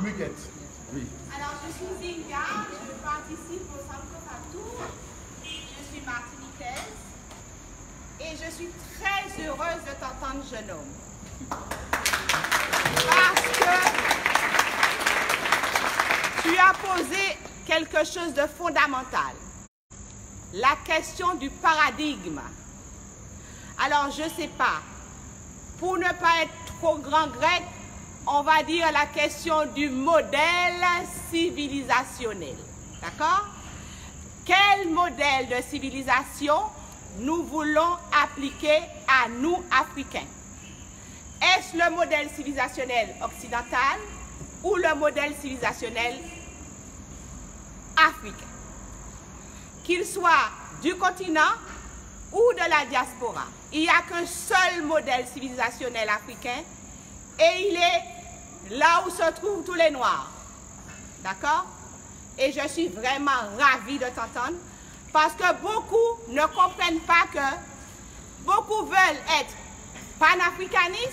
Muguette. Oui. Alors, je suis Zinga, je participe au Centre Fatou. Je suis martiniquaise et je suis très heureuse de t'entendre, jeune homme. Parce que tu as posé quelque chose de fondamental. La question du paradigme. Alors, je ne sais pas, pour ne pas être trop grand grec, on va dire la question du modèle civilisationnel. D'accord? Quel modèle de civilisation nous voulons appliquer à nous, Africains? Est-ce le modèle civilisationnel occidental ou le modèle civilisationnel africain? Qu'il soit du continent ou de la diaspora, il n'y a qu'un seul modèle civilisationnel africain et il est là où se trouvent tous les Noirs. D'accord? Et je suis vraiment ravie de t'entendre parce que beaucoup ne comprennent pas que beaucoup veulent être panafricanistes,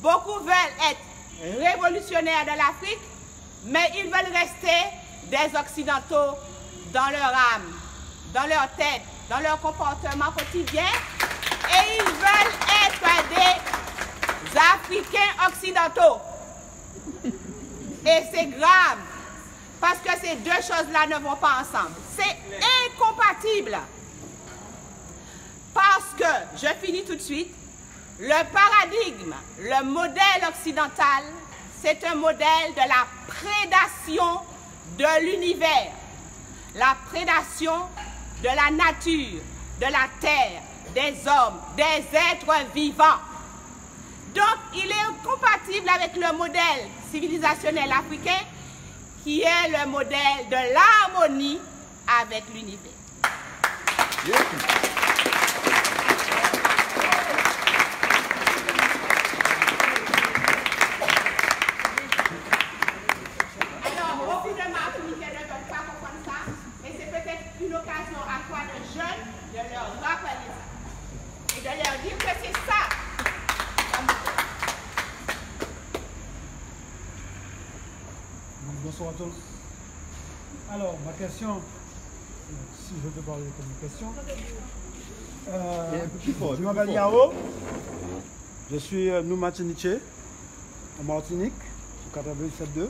beaucoup veulent être révolutionnaires de l'Afrique, mais ils veulent rester des Occidentaux dans leur âme, dans leur tête, dans leur comportement quotidien, et ils veulent être des Africains occidentaux. Et c'est grave, parce que ces deux choses-là ne vont pas ensemble. C'est incompatible. Parce que, je finis tout de suite, le paradigme, le modèle occidental, c'est un modèle de la prédation de l'univers, la prédation de la nature, de la terre, des hommes, des êtres vivants. Donc, il est incompatible avec le modèle civilisationnel africain qui est le modèle de l'harmonie avec l'univers. Alors, beaucoup de Martiniquais ne veulent pas comprendre ça, mais c'est peut-être une occasion à toi de jeunes de leur rappeler ça et de leur dire que c'est ça. Bonsoir à tous. Alors, ma question, si je peux parler comme une question. Je m'appelle Yao. Je suis nous Martiniquais, en Martinique, au 87.2,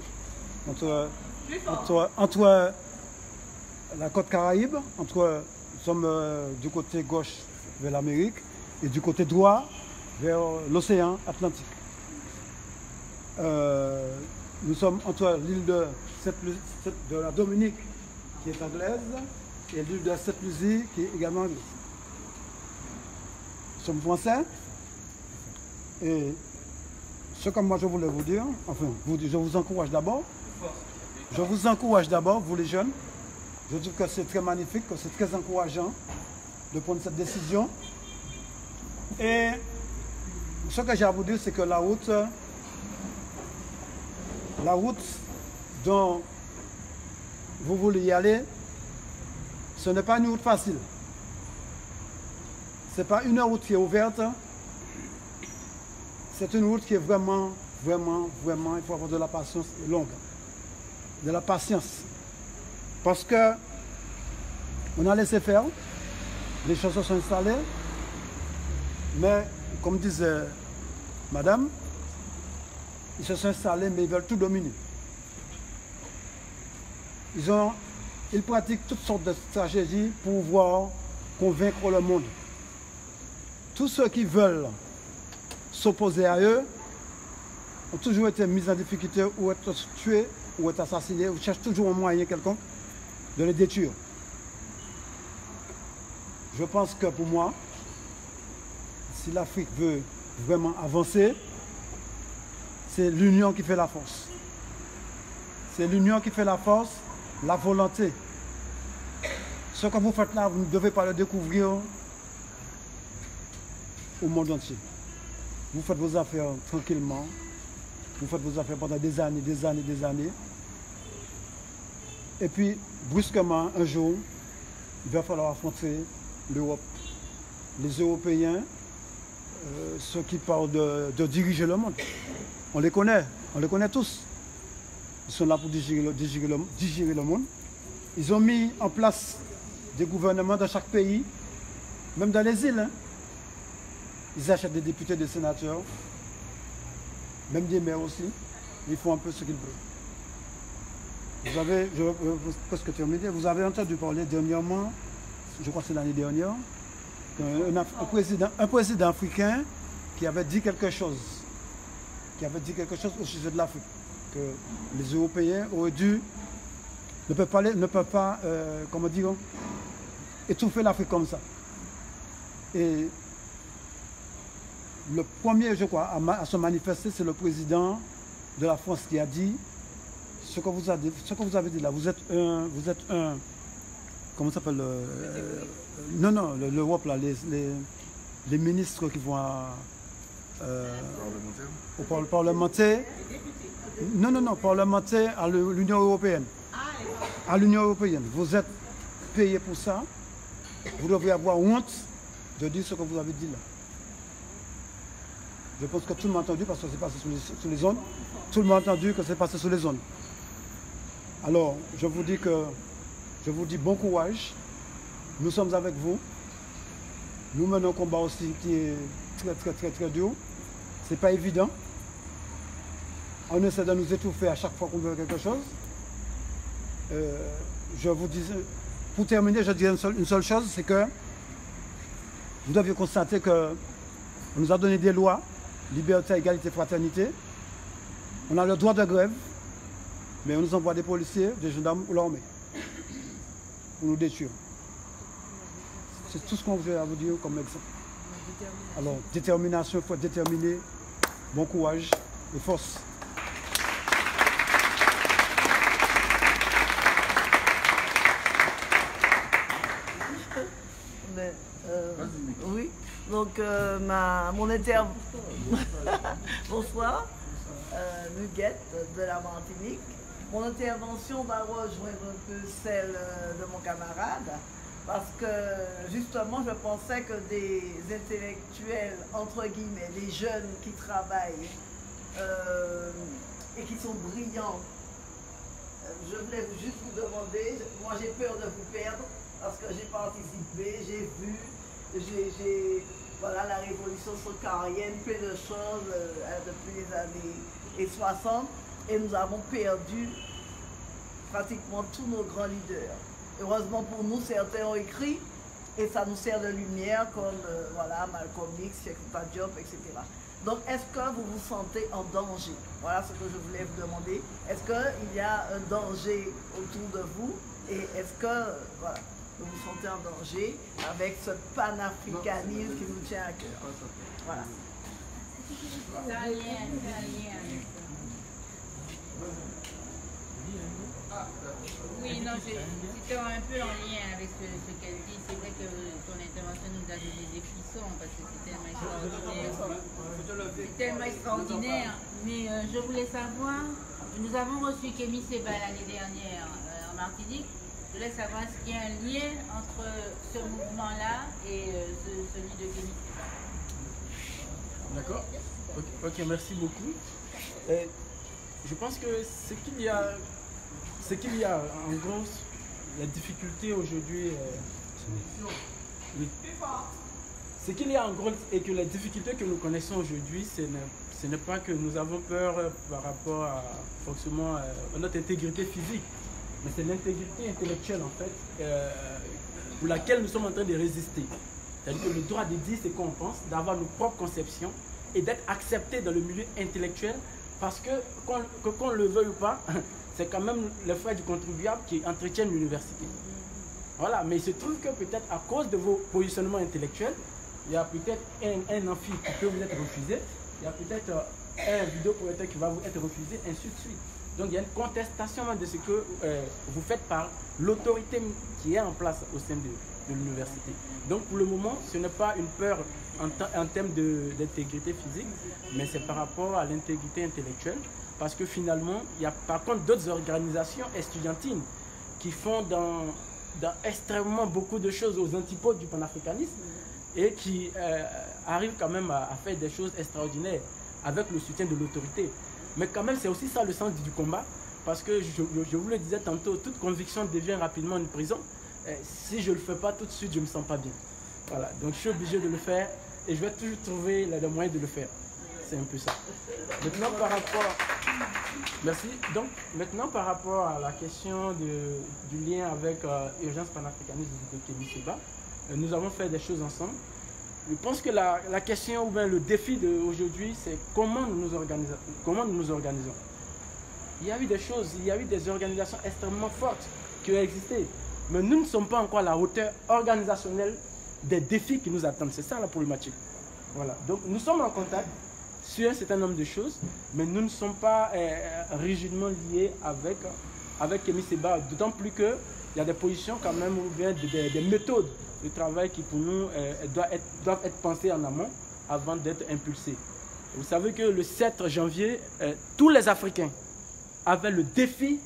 entre la côte Caraïbe, nous sommes du côté gauche vers l'Amérique et du côté droit vers l'océan Atlantique. Nous sommes entre l'île de la Dominique, qui est anglaise, et l'île de Sainte-Lucie, qui est également anglaise. Nous sommes français. Et ce que moi je voulais vous dire, enfin, je vous encourage d'abord. Je vous encourage d'abord, vous les jeunes. Je trouve que c'est très magnifique, que c'est très encourageant de prendre cette décision. Et ce que j'ai à vous dire, c'est que la route dont vous voulez y aller, ce n'est pas une route facile. Ce n'est pas une route qui est ouverte. C'est une route qui est vraiment, il faut avoir de la patience longue. De la patience. Parce que on a laissé faire, les choses se sont installées, mais comme disait madame, ils se sont installés, mais ils veulent tout dominer. Ils pratiquent toutes sortes de stratégies pour pouvoir convaincre le monde. Tous ceux qui veulent s'opposer à eux ont toujours été mis en difficulté ou être tués ou être assassinés ou cherchent toujours un moyen quelconque de les détruire. Je pense que pour moi, si l'Afrique veut vraiment avancer, c'est l'union qui fait la force. C'est l'union qui fait la force, la volonté. Ce que vous faites là, vous ne devez pas le découvrir au monde entier. Vous faites vos affaires tranquillement. Vous faites vos affaires pendant des années, des années, des années. Et puis, brusquement, un jour, il va falloir affronter l'Europe. Les Européens, ceux qui parlent de diriger le monde. On les connaît tous. Ils sont là pour digérer le monde. Ils ont mis en place des gouvernements dans chaque pays, même dans les îles. Hein. Ils achètent des députés, des sénateurs, même des maires aussi. Ils font un peu ce qu'ils veulent. Vous avez, je presque terminé, vous avez entendu parler dernièrement, je crois que c'est l'année dernière, un président africain qui avait dit quelque chose au sujet de l'Afrique, que les Européens auraient dû, ne peuvent pas comment dire, étouffer l'Afrique comme ça. Et le premier, je crois, à se manifester, c'est le président de la France qui a dit ce que vous avez dit là. Vous êtes un comment ça s'appelle l'Europe là, les ministres qui vont au parlementaire. Non, parlementaire à l'Union européenne. À l'Union européenne. Vous êtes payé pour ça. Vous devez avoir honte de dire ce que vous avez dit là. Je pense que tout le monde a entendu parce que c'est passé sur les zones. Tout le monde a entendu que c'est passé sur les zones. Alors, je vous dis bon courage. Nous sommes avec vous. Nous menons un combat aussi qui est très dur. C'est pas évident. On essaie de nous étouffer à chaque fois qu'on veut quelque chose. Je vous dis, pour terminer, je dirais une seule chose, c'est que vous deviez constater qu'on nous a donné des lois, liberté, égalité, fraternité. On a le droit de grève, mais on nous envoie des policiers, des gendarmes ou l'armée pour nous détruire. C'est tout ce qu'on veut à vous dire comme exemple. Alors, détermination, il faut être déterminé, bon courage et force. Oui, donc mon intervention. Bonsoir, Nuguette de la Martinique. Mon intervention va rejoindre un peu celle de mon camarade, parce que justement je pensais que des intellectuels, entre guillemets, des jeunes qui travaillent et qui sont brillants, je voulais juste vous demander, moi j'ai peur de vous perdre, parce que j'ai participé, j'ai vu, voilà, la révolution saharienne, plein de choses depuis les années 60, et nous avons perdu pratiquement tous nos grands leaders. Heureusement pour nous, certains ont écrit, et ça nous sert de lumière, comme voilà, Malcolm X, Cheikh Anta Diop, etc. Donc, est-ce que vous vous sentez en danger? Voilà ce que je voulais vous demander. Est-ce qu'il y a un danger autour de vous? Et est-ce que, voilà, vous vous sentez en danger avec ce panafricanisme qui nous tient à cœur? Voilà. C'est un lien. Oui, non, c'était un peu en lien avec ce qu'elle dit. C'est vrai que ton intervention nous a donné des frissons parce que c'est tellement extraordinaire. Mais je voulais savoir, nous avons reçu Kémy Séba l'année dernière en Martinique. Je voulais savoir est-ce qu'il y a un lien entre ce mouvement-là et celui de Kémy Séba. D'accord. Ok, merci beaucoup. Je pense que ce qu'il y a en gros, la difficulté aujourd'hui, ce qu'il y a en gros et que les difficultés que nous connaissons aujourd'hui, ce n'est pas que nous avons peur par rapport à forcément à notre intégrité physique, mais c'est l'intégrité intellectuelle en fait, pour laquelle nous sommes en train de résister. C'est-à-dire que le droit de dire ce qu'on pense, d'avoir nos propres conceptions et d'être accepté dans le milieu intellectuel, parce que qu'on le veuille ou pas, c'est quand même les frais du contribuable qui entretiennent l'université. Voilà, mais il se trouve que peut-être à cause de vos positionnements intellectuels, il y a peut-être un amphi qui peut vous être refusé, il y a peut-être un vidéoprojecteur qui va vous être refusé, ainsi de suite. Donc il y a une contestation de ce que vous faites par l'autorité qui est en place au sein de l'université. Donc pour le moment, ce n'est pas une peur en termes d'intégrité physique, mais c'est par rapport à l'intégrité intellectuelle. Parce que finalement, il y a par contre d'autres organisations estudiantines qui font dans extrêmement beaucoup de choses aux antipodes du panafricanisme et qui arrivent quand même à faire des choses extraordinaires avec le soutien de l'autorité. Mais quand même, c'est aussi ça le sens du combat, parce que je vous le disais tantôt, toute conviction devient rapidement une prison. Si je ne le fais pas tout de suite, je ne me sens pas bien. Voilà, donc je suis obligé de le faire et je vais toujours trouver les moyens de le faire. C'est un peu ça. Maintenant, par rapport... Merci. Donc, maintenant, par rapport à la question du lien avec Urgence panafricaniste de Kémy Séba, nous avons fait des choses ensemble. Je pense que la question ou bien le défi d'aujourd'hui, c'est comment nous nous organisons. Il y a eu des choses, il y a eu des organisations extrêmement fortes qui ont existé. Mais nous ne sommes pas encore à la hauteur organisationnelle des défis qui nous attendent. C'est ça la problématique. Voilà. Donc nous sommes en contact sur un certain nombre de choses, mais nous ne sommes pas rigidement liés avec Kémy Séba, d'autant plus qu'il y a des positions quand même, ou bien des méthodes de travail qui pour nous doivent être pensées en amont avant d'être impulsées. Vous savez que le 7 janvier, tous les Africains avaient le défi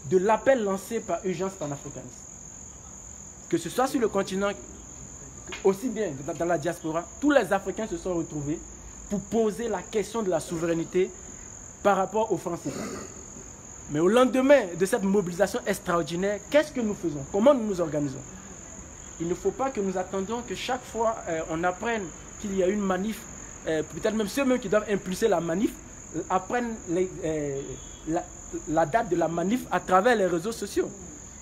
de l'appel lancé par Urgence panafricaniste. Que ce soit sur le continent, aussi bien dans la diaspora, tous les Africains se sont retrouvés pour poser la question de la souveraineté par rapport aux Français. Mais au lendemain de cette mobilisation extraordinaire, qu'est-ce que nous faisons? Comment nous nous organisons? Il ne faut pas que nous attendions que chaque fois on apprenne qu'il y a une manif, peut-être même ceux qui doivent impulser la manif, apprennent la date de la manif à travers les réseaux sociaux.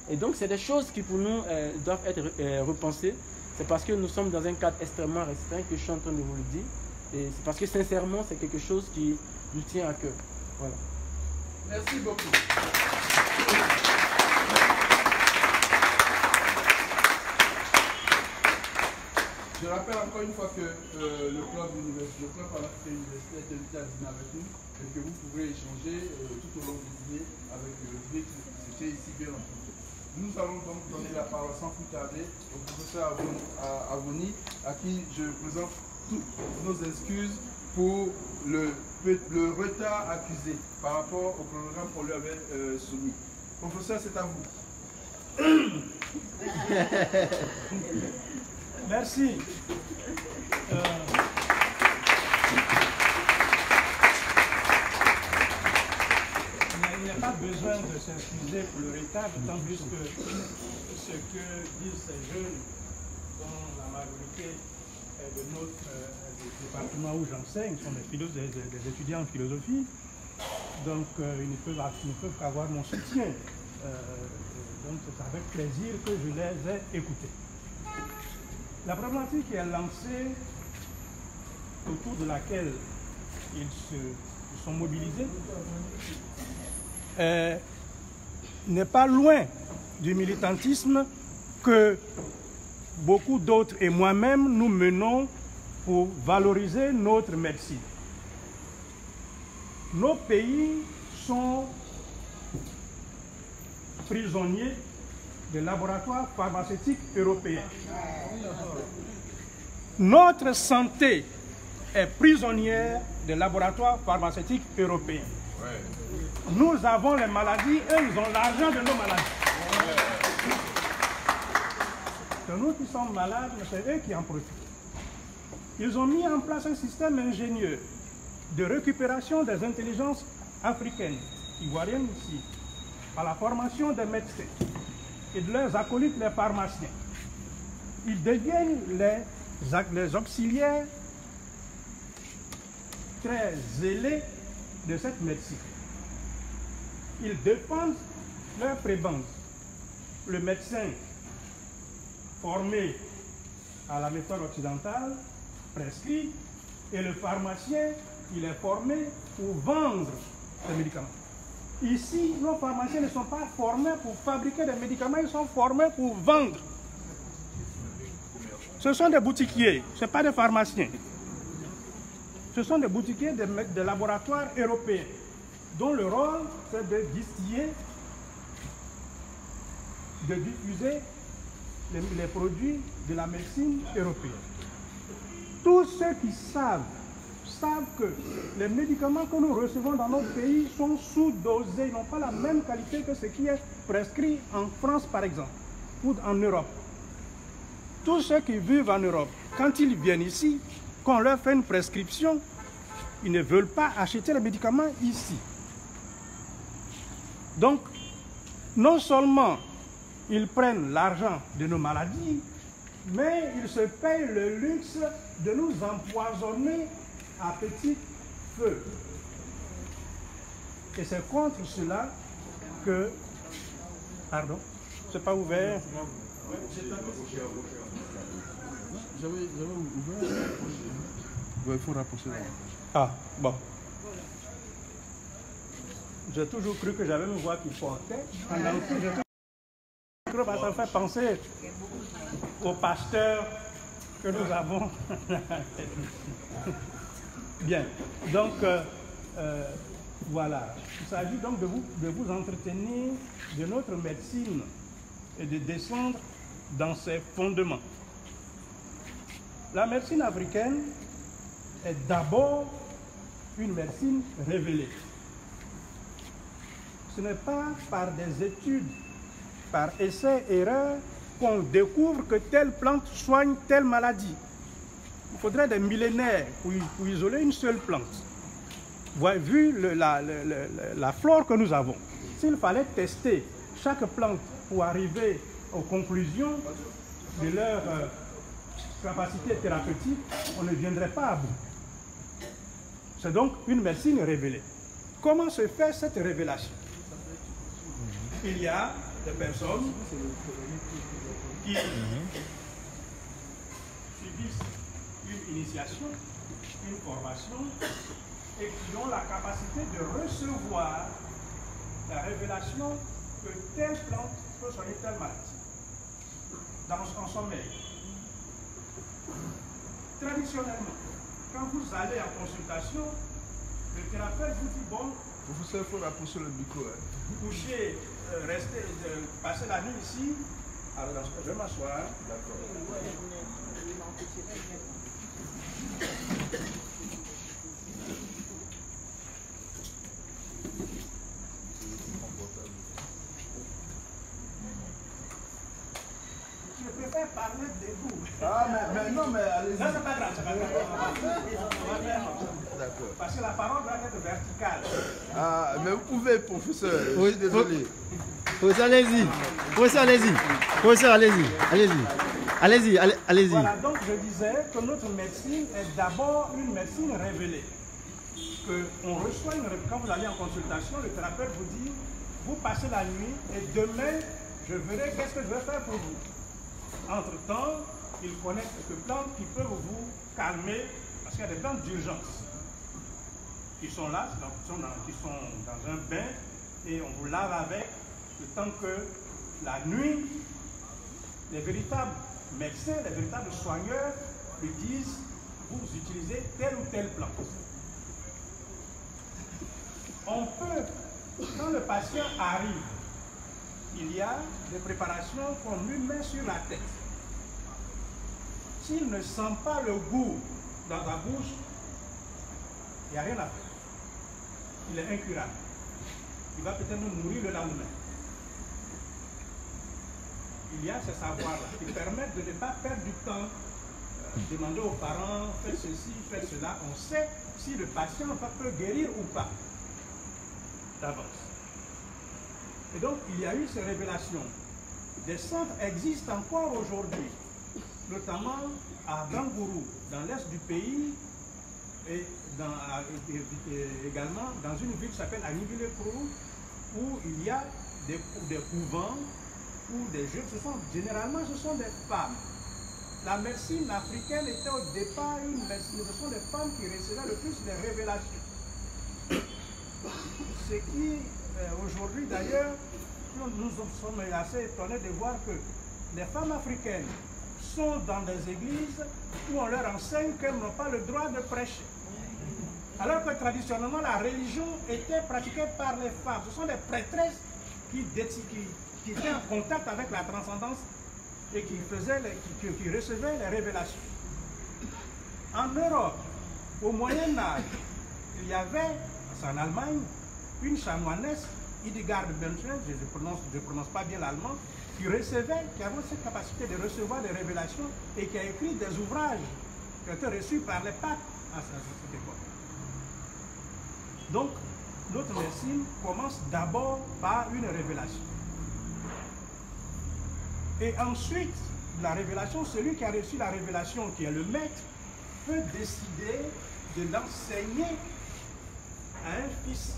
Et donc c'est des choses qui pour nous doivent être repensées. C'est parce que nous sommes dans un cadre extrêmement restreint que je suis en train de vous le dire. Et c'est parce que sincèrement c'est quelque chose qui nous tient à cœur. Voilà. Merci beaucoup. Je rappelle encore une fois que le club panafricain universitaire est invité à dîner avec nous et que vous pourrez échanger tout au long du dîner avec le guide qui était ici bien entendu. Nous allons donc donner la parole sans plus tarder au professeur Avoni, à qui je présente toutes nos excuses pour le retard accusé par rapport au programme qu'on lui avait soumis. Professeur, c'est à vous. Merci. Il n'y a pas besoin de s'excuser pour le retard, d'autant plus que ce que disent ces jeunes, dont la majorité de notre département où j'enseigne, sont des étudiants en philosophie, donc ils ne peuvent qu'avoir mon soutien. Donc c'est avec plaisir que je les ai écoutés. La problématique qui est lancée, autour de laquelle ils sont mobilisés, n'est pas loin du militantisme que beaucoup d'autres et moi-même nous menons pour valoriser notre médecine. Nos pays sont prisonniers des laboratoires pharmaceutiques européens. Notre santé est prisonnière des laboratoires pharmaceutiques européens. Nous avons les maladies, eux, ils ont l'argent de nos maladies. C'est nous qui sommes malades, mais c'est eux qui en profitent. Ils ont mis en place un système ingénieux de récupération des intelligences africaines, ivoiriennes ici, par la formation des médecins et de leurs acolytes, les pharmaciens. Ils deviennent les auxiliaires très zélés de cette médecine. Ils défendent leur prébende. Le médecin formé à la méthode occidentale prescrit et le pharmacien, il est formé pour vendre les médicaments. Ici, nos pharmaciens ne sont pas formés pour fabriquer des médicaments, ils sont formés pour vendre. Ce sont des boutiquiers, ce ne sont pas des pharmaciens. Ce sont des boutiquiers des laboratoires européens, dont le rôle, c'est de distiller, de diffuser les produits de la médecine européenne. Tous ceux qui savent que les médicaments que nous recevons dans notre pays sont sous-dosés, ils n'ont pas la même qualité que ce qui est prescrit en France, par exemple, ou en Europe. Tous ceux qui vivent en Europe, quand ils viennent ici, quand on leur fait une prescription, ils ne veulent pas acheter les médicaments ici. Donc, non seulement ils prennent l'argent de nos maladies, mais ils se payent le luxe de nous empoisonner à petit feu. Et c'est contre cela que... Pardon, c'est pas ouvert. J'avais ouvert. Il faut rapprocher. Ah, bon. J'ai toujours cru que j'avais une voix qui portait. Ça me fait penser au pasteur que nous avons. Bien. Donc, voilà. Il s'agit donc de vous entretenir de notre médecine et de descendre dans ses fondements. La médecine africaine est d'abord une médecine révélée. Ce n'est pas par des études, par essais-erreurs, qu'on découvre que telle plante soigne telle maladie. Il faudrait des millénaires pour isoler une seule plante. Vu la flore que nous avons, s'il fallait tester chaque plante pour arriver aux conclusions de leur capacité thérapeutique, on ne viendrait pas à bout. C'est donc une médecine révélée. Comment se fait cette révélation? Il y a des personnes qui subissent une initiation, une formation, et qui ont la capacité de recevoir la révélation que telle plante peut soigner telle maladie dans son sommeil. Traditionnellement, quand vous allez en consultation, le thérapeute vous dit bon, professeur, il faut rapprocher le micro. Coucher, rester, passer la nuit ici. Alors, je vais m'asseoir. D'accord. Je préfère parler debout. Ah, mais non, mais allez-y. Non, c'est pas grave, c'est pas grave. D'accord. Parce que la parole doit être verticale. Ah, mais vous pouvez, professeur. Je suis désolé. Professeur, allez-y. Professeur, allez-y. Professeur, allez-y. Allez-y. Allez-y, allez-y. Voilà, donc je disais que notre médecine est d'abord une médecine révélée. On reçoit quand vous allez en consultation, le thérapeute vous dit, vous passez la nuit et demain, je verrai qu'est-ce que je vais faire pour vous. Entre-temps, il connaît quelques plantes qui peuvent vous calmer, parce qu'il y a des plantes d'urgence qui sont là, qui sont dans un bain, et on vous lave avec, le temps que la nuit, les véritables médecins, les véritables soigneurs lui disent, vous utilisez telle ou telle plante. On peut, quand le patient arrive, il y a des préparations qu'on lui met sur la tête. S'il ne sent pas le goût dans la bouche, il n'y a rien à faire. Il est incurable. Il va peut-être mourir le lendemain. Il y a ces savoirs-là qui permettent de ne pas perdre du temps, demander aux parents, faites ceci, faites cela. On sait si le patient peut guérir ou pas d'avance. Et donc, il y a eu ces révélations. Des centres existent encore aujourd'hui, notamment à Bangourou, dans l'est du pays, et également dans une ville qui s'appelle Aniville-Prou, où il y a des couvents, ou des jeunes, généralement ce sont des femmes. La médecine africaine était au départ une médecine, ce sont des femmes qui recevaient le plus des révélations. Ce qui, aujourd'hui d'ailleurs, nous sommes assez étonnés de voir que les femmes africaines sont dans des églises où on leur enseigne qu'elles n'ont pas le droit de prêcher. Alors que traditionnellement, la religion était pratiquée par les femmes. Ce sont les prêtresses qui étaient en contact avec la transcendance et qui recevaient les révélations. En Europe, au Moyen-Âge, il y avait, en Allemagne, une chanoinesse, Hildegard Bentgen, je ne prononce pas bien l'allemand, qui avait cette capacité de recevoir des révélations et qui a écrit des ouvrages qui ont été reçus par les papes à cette époque. Donc, notre médecine commence d'abord par une révélation. Et ensuite, la révélation, celui qui a reçu la révélation, qui est le maître, peut décider de l'enseigner à un fils.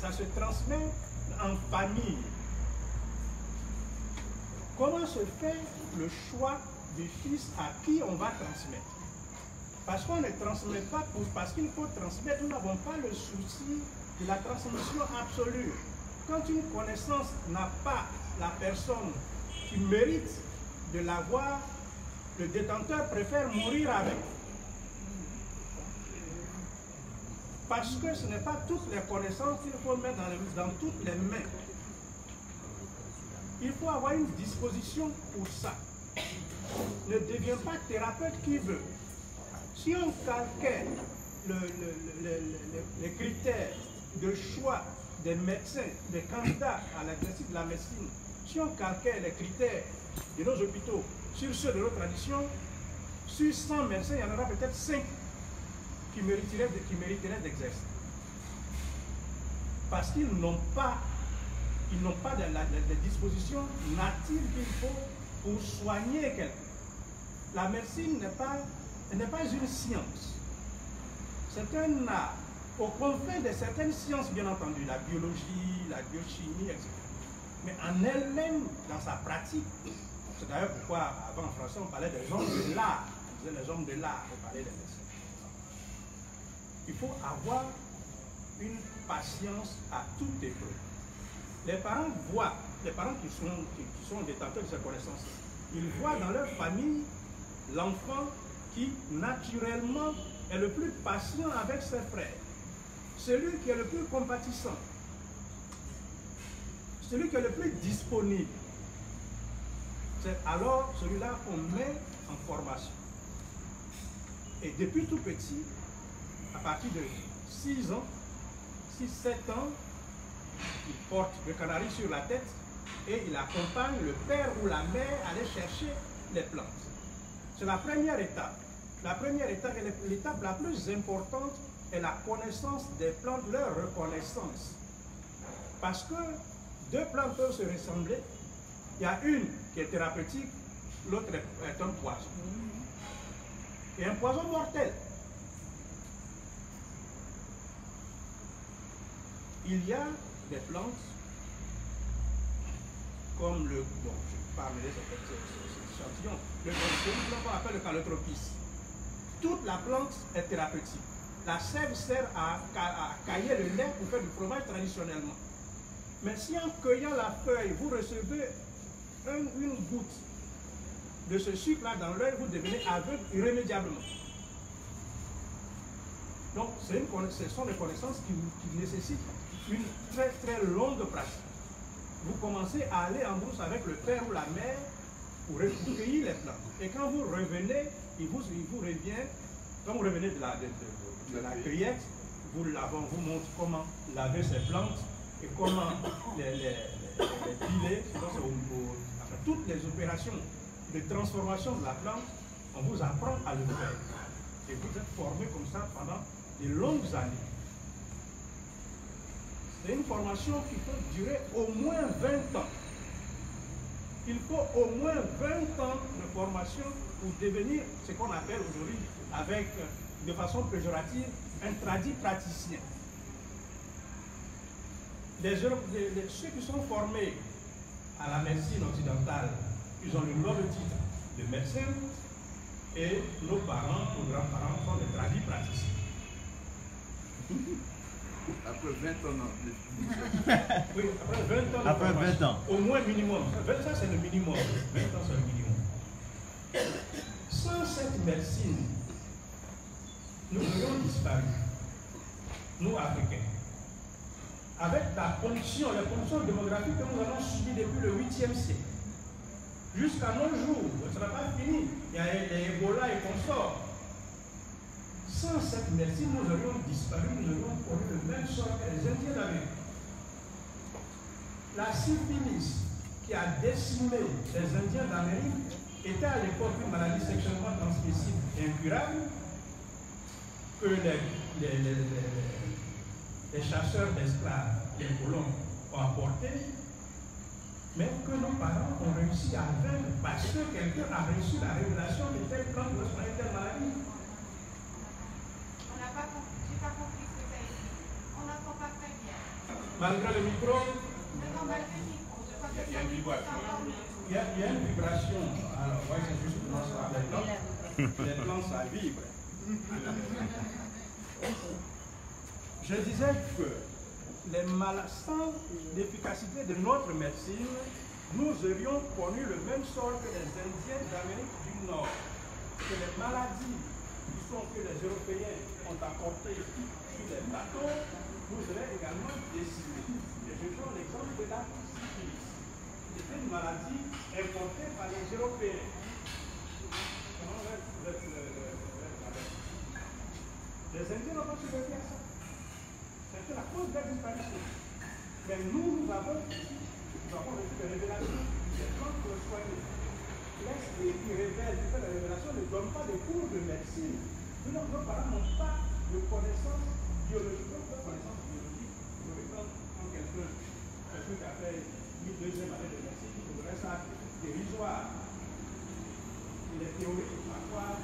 Ça se transmet en famille. Comment se fait le choix du fils à qui on va transmettre? Parce qu'on ne transmet pas parce qu'il faut transmettre, nous n'avons pas le souci de la transmission absolue. Quand une connaissance n'a pas la personne qui mérite de l'avoir, le détenteur préfère mourir avec. Parce que ce n'est pas toutes les connaissances qu'il faut mettre dans toutes les mains. Il faut avoir une disposition pour ça. Ne deviens pas thérapeute qui veut. Si on calquait les critères de choix des médecins, des candidats à l'exercice de la médecine, si on calquait les critères de nos hôpitaux sur ceux de nos traditions, sur 100 médecins, il y en aura peut-être 5 qui mériteraient d'exercer. Parce qu'ils n'ont pas les dispositions natives qu'il faut pour soigner quelqu'un. La médecine n'est pas une science. C'est un art. Au confin de certaines sciences, bien entendu, la biologie, la biochimie, etc. Mais en elle-même, dans sa pratique, c'est d'ailleurs pourquoi avant en français on parlait des hommes de l'art. On disait les hommes de l'art, on parlait des médecins. Il faut avoir une patience à toute épreuve. Les parents voient, les parents qui sont détenteurs de ces connaissances, ils voient dans leur famille l'enfant qui naturellement est le plus patient avec ses frères, celui qui est le plus compatissant, celui qui est le plus disponible. C'est alors celui-là qu'on met en formation. Et depuis tout petit, à partir de 6 ans, 6-7 ans, il porte le canari sur la tête et il accompagne le père ou la mère à aller chercher les plantes. C'est la première étape. La première étape, l'étape la plus importante, est la connaissance des plantes, leur reconnaissance. Parce que 2 plantes peuvent se ressembler. Il y a une qui est thérapeutique, l'autre est un poison. Et un poison mortel. Il y a des plantes comme le, bon, je parle de cet échantillon, le plant qu'on appelle le calotropis. Toute la plante est thérapeutique. La sève sert à cailler le lait pour faire du fromage traditionnellement. Mais si en cueillant la feuille, vous recevez une goutte de ce sucre-là dans l'œil, vous devenez aveugle irrémédiablement. Donc, ce sont des connaissances qui nécessitent une très très longue pratique. Vous commencez à aller en brousse avec le père ou la mère pour cueillir les plantes. Et quand vous revenez, il vous revient, quand vous revenez de la cueillette, vous montre comment laver ces plantes et comment les piler. Après toutes les opérations de transformation de la plante, on vous apprend à le faire. Et vous êtes formé comme ça pendant de longues années. C'est une formation qui peut durer au moins 20 ans. Il faut au moins 20 ans de formation pour devenir ce qu'on appelle aujourd'hui, de façon péjorative, un tradit praticien. Ceux qui sont formés à la médecine occidentale, ils ont le noble titre de médecin, et nos parents, nos grands-parents sont des tradis praticiens. Après 20 ans, non. Oui, après 20 ans. Après 20 ans. Au moins minimum. Ça, c'est le minimum. 20 ans, c'est le minimum. Sans cette médecine, nous aurions disparu. Nous, Africains. Avec la pollution, les pollutions démographiques que nous avons subies depuis le 8e siècle. Jusqu'à nos jours, ce n'est pas fini. Il y a les Ebola et consorts. Sans cette médecine, nous aurions disparu, nous aurions connu le même sort que les Indiens d'Amérique. La syphilis qui a décimé les Indiens d'Amérique était à l'époque une maladie sexuellement transmissible et incurable que les chasseurs d'esclaves, les colons, ont apporté, mais que nos parents ont réussi à vaincre parce que quelqu'un a reçu la révélation de telle plante de soigner telle maladie. On n'a pas compris, j'ai pas compris ce que tu as dit. On n'entend pas très bien. Malgré le micro, Non, malgré le micro, je crois que Il y a une vibration. il y a une vibration. Alors, ouais, c'est juste pour ça. Les plantes, ça vibre. Je disais que sans l'efficacité de notre médecine, nous aurions connu le même sort que les Indiens d'Amérique du Nord. Que les maladies que les Européens ont apportées sur les bateaux, nous aurions également décidé. Et je prends l'exemple de la syphilis. C'est une maladie importée par les Européens. Les Indiens n'ont pas survécu à ça. C'était la cause de la disparition. Mais nous avons reçu des révélations des plantes pour le soigner. Qui révèle, qui fait la révélation, ne donne pas de cours de médecine. Nos parents n'ont pas de connaissances biologiques, de connaissances biologiques. Vous pouvez prendre quelqu'un qui a fait une deuxième année de médecine, qui trouverait ça dérisoire. Les théories, parfois,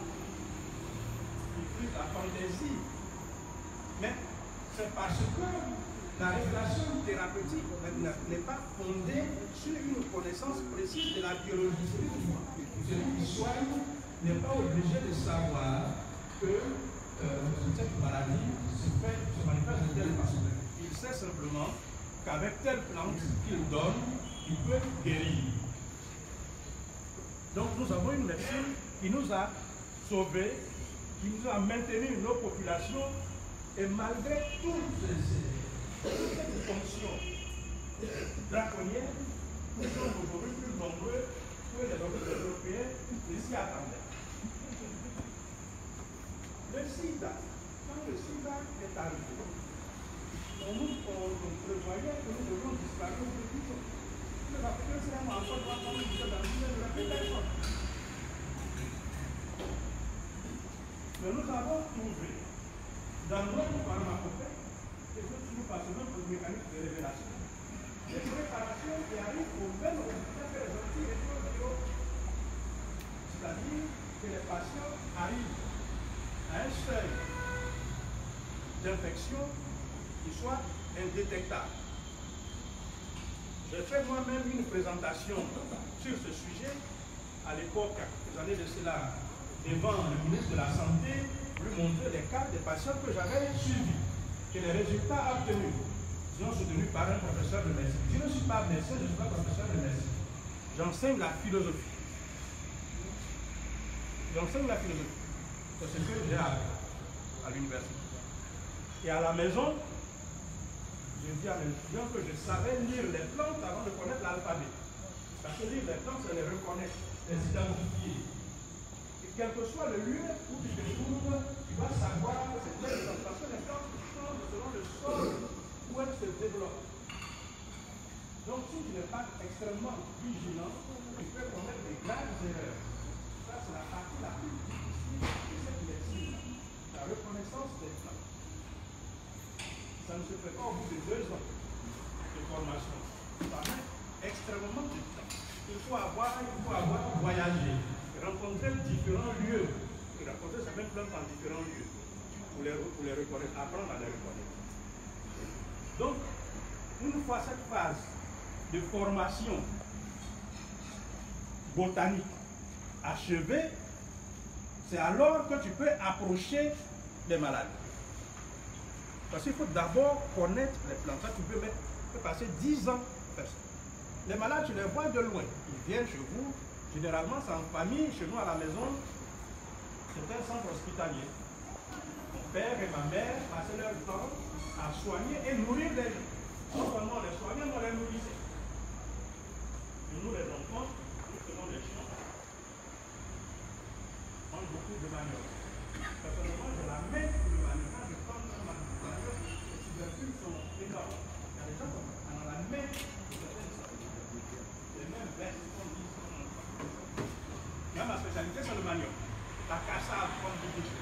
ils font la fantaisie. Mais c'est parce que la révélation thérapeutique n'est pas fondée sur une connaissance précise de la biologie. Celui qui soigne n'est pas obligé de savoir que cette maladie se manifeste de telle façon. Il sait simplement qu'avec telle plante qu'il donne, il peut guérir. Donc nous avons une médecine qui nous a sauvés, qui nous a maintenu nos populations, et malgré toutes ces fonctions draconiennes, nous sommes aujourd'hui plus nombreux que les Européens qui s'y attendaient. Le sida, quand le sida est arrivé, on prévoyait que nous devions disparaître de tout ça. Les Africains, c'est encore pas comme ils étaient dans une répétition. Mais nous avons trouvé dans notre pharmacopée quelque chose que nous passons pour le mécanisme de révélation. Les préparations qui arrivent au même résultat que les antirétroviraux. C'est-à-dire que les patients arrivent à un seuil d'infection qui soit indétectable. J'ai fait moi-même une présentation sur ce sujet à l'époque, des années de cela, devant le ministre de la Santé, pour lui montrer les cas des patients que j'avais suivis, que les résultats obtenus sont soutenus par un professeur de médecine. Je ne suis pas médecin, je ne suis pas professeur de médecine. J'enseigne la philosophie. J'enseigne la philosophie. C'est ce que j'ai appris à l'université. Et à la maison, je dis à mes étudiants que je savais lire les plantes avant de connaître l'alphabet. Parce que lire les plantes, c'est les reconnaître, les identifier. Et quel que soit le lieu où tu te trouves, tu vas savoir que c'est telle plante. Parce que les plantes changent selon le sol où elles se développent. Donc si tu n'es pas extrêmement vigilant, tu peux commettre des graves erreurs. Ça, c'est la partie la plus difficile de cette médecine, la reconnaissance des plantes. Ça ne se fait pas au bout de 2 ans de formation. Ça met extrêmement de temps. Il faut avoir voyagé, rencontrer différents lieux, et rencontrer certaines plantes dans différents lieux pour les reconnaître, apprendre à les reconnaître. Donc, une fois cette phase de formation botanique achevée, c'est alors que tu peux approcher les malades. Parce qu'il faut d'abord connaître les plantes. Ça, tu peux passer 10 ans. Les malades, tu les vois de loin. Ils viennent chez vous. Généralement, c'est en famille. Chez nous, à la maison, c'est un centre hospitalier. Mon père et ma mère passaient leur temps à soigner et nourrir les gens. Non seulement les soignait, mais on les nourrissait. Et nous, les enfants, nous faisons les chiens. On mange beaucoup de manioc. Personnellement, je la mets pour le manioc. Quand je prends un manioc, les tubercules sont énormes. Il y a des gens qui on la met pour certaines sortes. Les mêmes vestes qu'on dit. Moi, ma spécialité, c'est le manioc. La cassave, comme vous dites.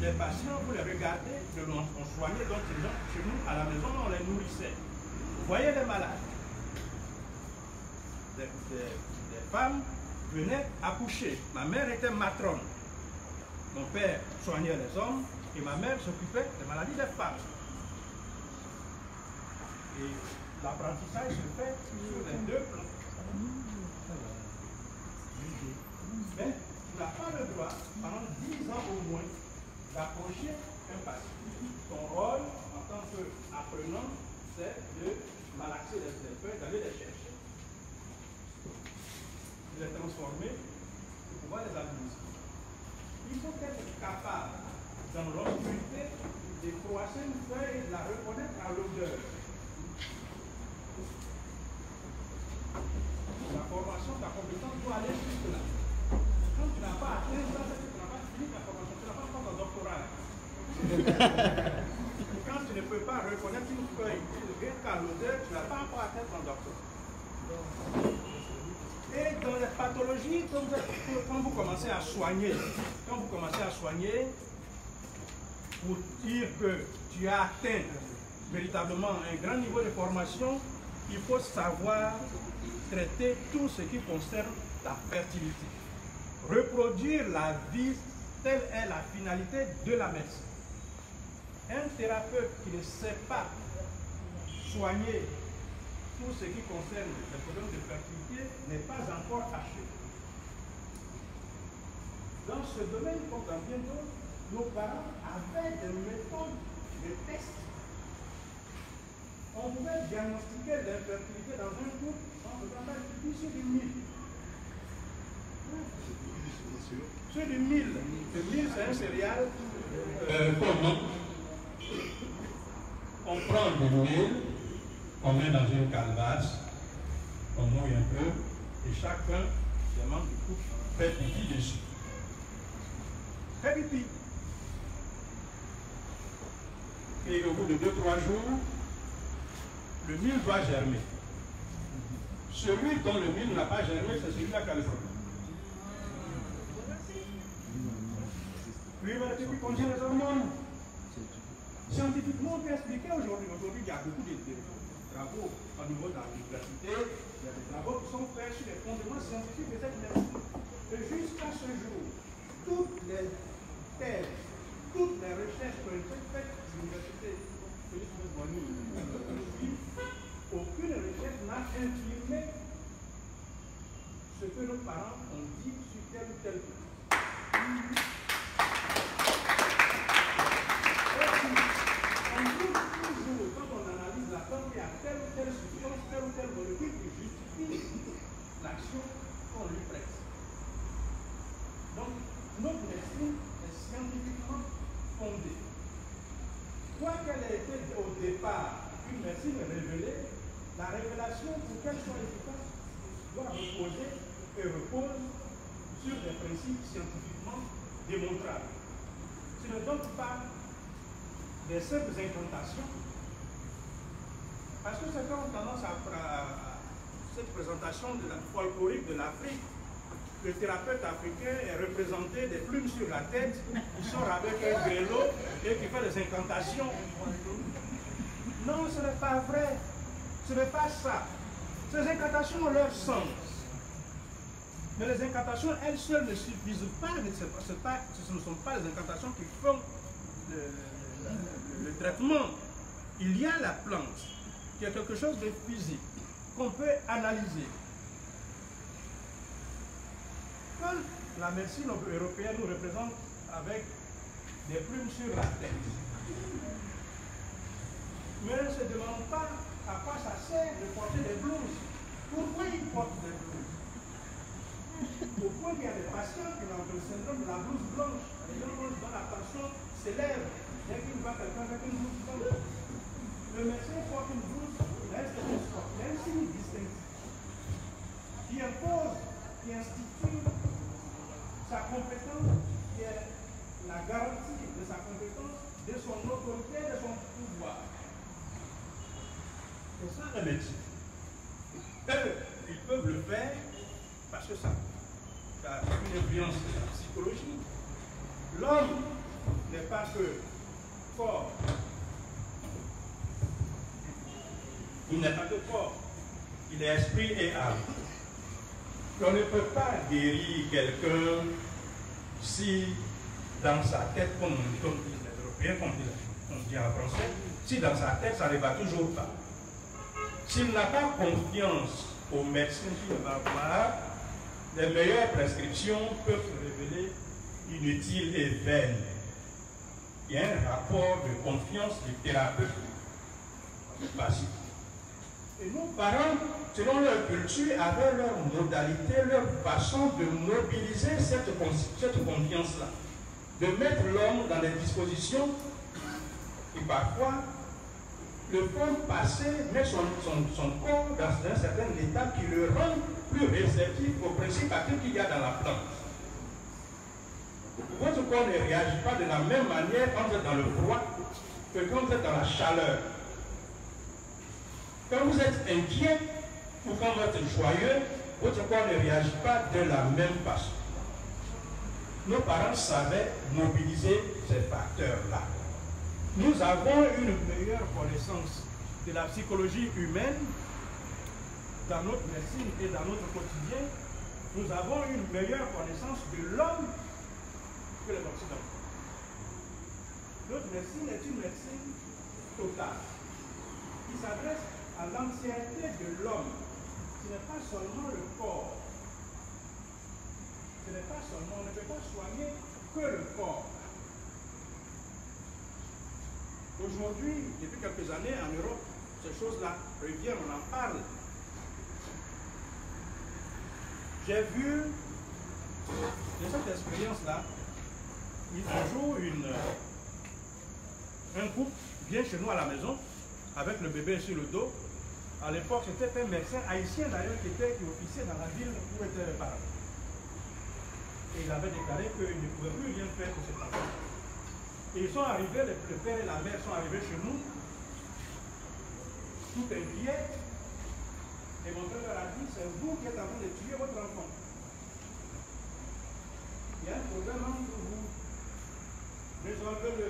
les patients, vous les regardez, on soignait donc ces gens chez nous, à la maison, on les nourrissait. Vous voyez les malades. Des femmes venaient accoucher. Ma mère était matrone. Mon père soignait les hommes et ma mère s'occupait des maladies des femmes. Et l'apprentissage se fait sur les deux plans. Mais tu n'as pas le droit, pendant 10 ans au moins, d'approcher un patient. Ton rôle en tant qu'apprenant, c'est de malaxer les feuilles, d'aller les chercher, de les transformer, de pouvoir les administrer. Il faut être capable, dans l'obscurité, de croiser une feuille et de la reconnaître à l'odeur. La formation, ta compétence doit aller jusque là. Quand tu n'as pas atteint ça, c'est que tu n'as pas fini ta formation, tu n'as pas encore un doctorat. Quand tu ne peux pas reconnaître une feuille rien qu'à l'odeur, tu n'as pas encore atteint ton doctorat. Et dans les pathologies, quand vous commencez à soigner, pour dire que tu as atteint véritablement un grand niveau de formation, il faut savoir traiter tout ce qui concerne la fertilité. Reproduire la vie, telle est la finalité de la médecine. Un thérapeute qui ne sait pas soigner tout ce qui concerne les problèmes de fertilité n'est pas encore achevé. Dans ce domaine, comme dans bien d'autres, nos parents avaient des méthodes de tests. On pouvait diagnostiquer l'infertilité dans un couple en faisant un petit sur du mil. Sur du mil. Le mil, c'est un céréal. On prend du mil, on met dans une calebasse, on mouille un peu, et chacun des membres du couple fait pipi dessus. Fait pipi. et au bout de 2-3 jours, le mil doit germer. Celui dont le mil n'a pas germé, c'est celui-là qui a le problème. Oui, mais depuis qu'on dit les hormones, scientifiquement, on peut expliquer aujourd'hui. Aujourd'hui, il y a beaucoup de travaux au niveau de l'université. Il y a des travaux qui sont faits sur les fondements scientifiques de cette médecine. Et jusqu'à ce jour, toutes les thèses, toutes les recherches qui ont été faites à l'université, aucune recherche n'a infirmé ce que nos parents ont dit sur tel ou tel point. Quand on analyse la forme, il y a telle ou telle substance, telle ou telle molécule qui justifie l'action qu'on lui prête. Donc, notre médecine est scientifiquement fondée. Quoi qu'elle ait été au départ une médecine révélée, la révélation, pour qu'elle soit efficace, doit reposer et repose sur des principes scientifiquement démontrables. Ce n'est donc pas des simples incantations, parce que certains ont tendance à cette présentation de la folklorique de l'Afrique. Le thérapeute africain est représenté des plumes sur la tête, il sort avec un grelot et qui fait des incantations. Non, ce n'est pas vrai. Ce n'est pas ça. Ces incantations ont leur sens. Mais les incantations, elles seules ne suffisent pas. Ce ne sont pas les incantations qui font le traitement. Il y a la plante, qui est quelque chose de physique, qu'on peut analyser. Quand la médecine européenne nous représente avec des plumes sur la tête, mais on ne se demande pas à quoi ça sert de porter des blouses. Pourquoi ils portent des blouses? Pourquoi il y a des patients qui ont le syndrome de la blouse blanche? Les gens dont la tension s'élève dès qu'ils voient quelqu'un avec une blouse blanche. Le médecin porte une blouse, il a un signe distinctif qui impose, qui institue sa compétence, qui est la garantie de sa compétence, de son autorité, de son pouvoir. c'est ça la médecine. Eux, ils peuvent le faire parce que ça a une influence de la psychologie. L'homme n'est n'est pas que fort. Il n'est pas que fort. Il est esprit et âme. On ne peut pas guérir quelqu'un si dans sa tête, comme disent les Européens, comme on dit en français, si dans sa tête ça ne va toujours pas. S'il n'a pas confiance aux médecins qu'il va voir, les meilleures prescriptions peuvent se révéler inutiles et vaines. Il y a un rapport de confiance du thérapeute du patient. Et nos parents, selon leur culture, avaient leur modalité, leur façon de mobiliser cette confiance-là, de mettre l'homme dans des dispositions et parfois le font passer, met son corps dans un certain état qui le rend plus réceptif aux principes actifs qu'il y a dans la plante. Votre corps ne réagit pas de la même manière quand vous êtes dans le froid que quand vous êtes dans la chaleur. Quand vous êtes inquiet ou quand vous êtes joyeux, votre corps ne réagit pas de la même façon. Nos parents savaient mobiliser ces facteurs-là. Nous avons une meilleure connaissance de la psychologie humaine dans notre médecine et dans notre quotidien. Nous avons une meilleure connaissance de l'homme que les Occidentaux. Notre médecine est une médecine totale qui s'adresse à l'entièreté de l'homme. Ce n'est pas seulement le corps. Ce n'est pas seulement, on ne peut pas soigner que le corps. Aujourd'hui, depuis quelques années en Europe, ces choses-là reviennent, on en parle. J'ai vu de cette expérience-là, un jour, un couple vient chez nous à la maison avec le bébé sur le dos. À l'époque, c'était un médecin haïtien d'ailleurs qui officiait dans la ville où étaient les parents. Et il avait déclaré qu'il ne pouvait plus rien faire pour cet enfant. Et ils sont arrivés, le père et la mère sont arrivés chez nous, tout inquiets. Et mon père leur a dit, c'est vous qui êtes en train de tuer votre enfant. Il y a un problème entre vous. Résolvez-le.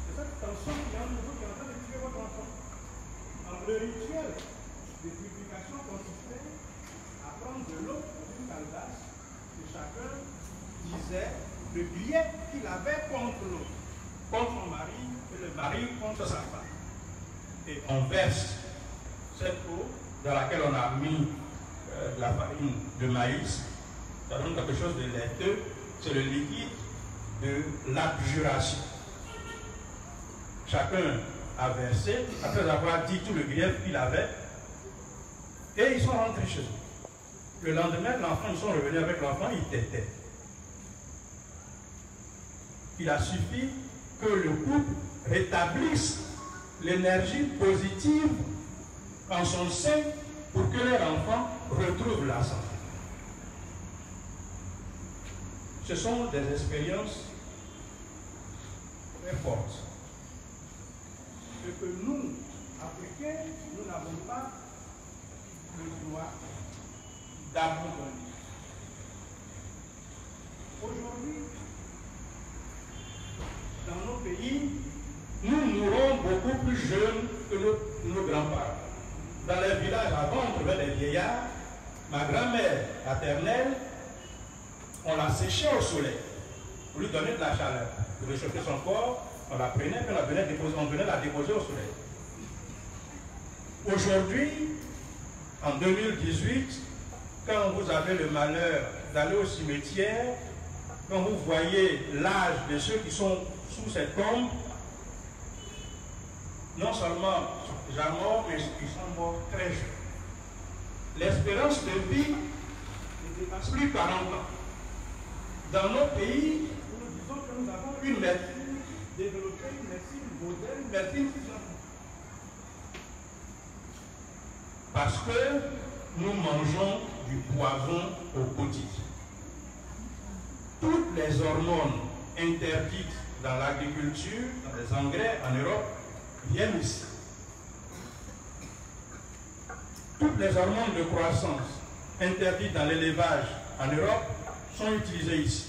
C'est cette tension qui est entre vous qui est en train de tuer votre enfant. Alors, le rituel de purification consistait à prendre de l'eau dans une calebasse et chacun disait le biais qu'il avait contre l'autre, contre son mari et le mari contre sa femme. Et on verse cette eau dans laquelle on a mis la farine de maïs. Ça donne quelque chose de laiteux. C'est le liquide de l'abjuration. Chacun a versé, après avoir dit tout le grief qu'il avait, et ils sont rentrés chez eux. Le lendemain, l'enfant, ils sont revenus avec l'enfant, ils têtaient. Il a suffi que le couple rétablisse l'énergie positive en son sein pour que leur enfant retrouve la santé. Ce sont des expériences très fortes. Ce que nous, Africains, nous n'avons pas le droit d'abandonner. Aujourd'hui, dans nos pays, nous mourons beaucoup plus jeunes que nos grands-parents. Dans les villages avant, on trouvait des vieillards. Ma grand-mère paternelle, on la séchait au soleil pour lui donner de la chaleur. Pour réchauffer son corps, on la prenait, puis on venait la déposer au soleil. Aujourd'hui, en 2018, quand vous avez le malheur d'aller au cimetière, quand vous voyez l'âge de ceux qui sont sous cette tombe, non seulement déjà morts, mais ils sont morts très jeunes. L'espérance de vie ne dépasse plus 40 ans. Dans nos pays, nous disons que nous avons une médecine, développé une médecine moderne, une médecine physiologique. Parce que nous mangeons du poison au quotidien. Toutes les hormones interdites dans l'agriculture, dans les engrais en Europe, viennent ici. Toutes les hormones de croissance interdites dans l'élevage en Europe sont utilisées ici.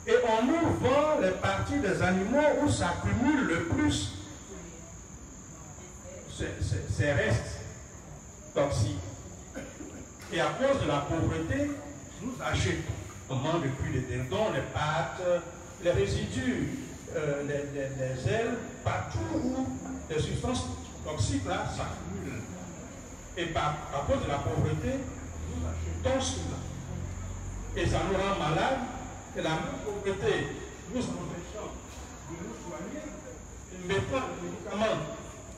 et on nous vend les parties des animaux où s'accumule le plus ces restes toxiques. Et à cause de la pauvreté, nous achetons au manque de cuir de dindon, les pattes, les résidus, les ailes, partout où les substances toxiques là s'accumulent. Et à cause de la pauvreté, nous achetons cela. Et ça nous rend malades. Et la même pauvreté nous empêchons de nous soigner. Et mettant les médicaments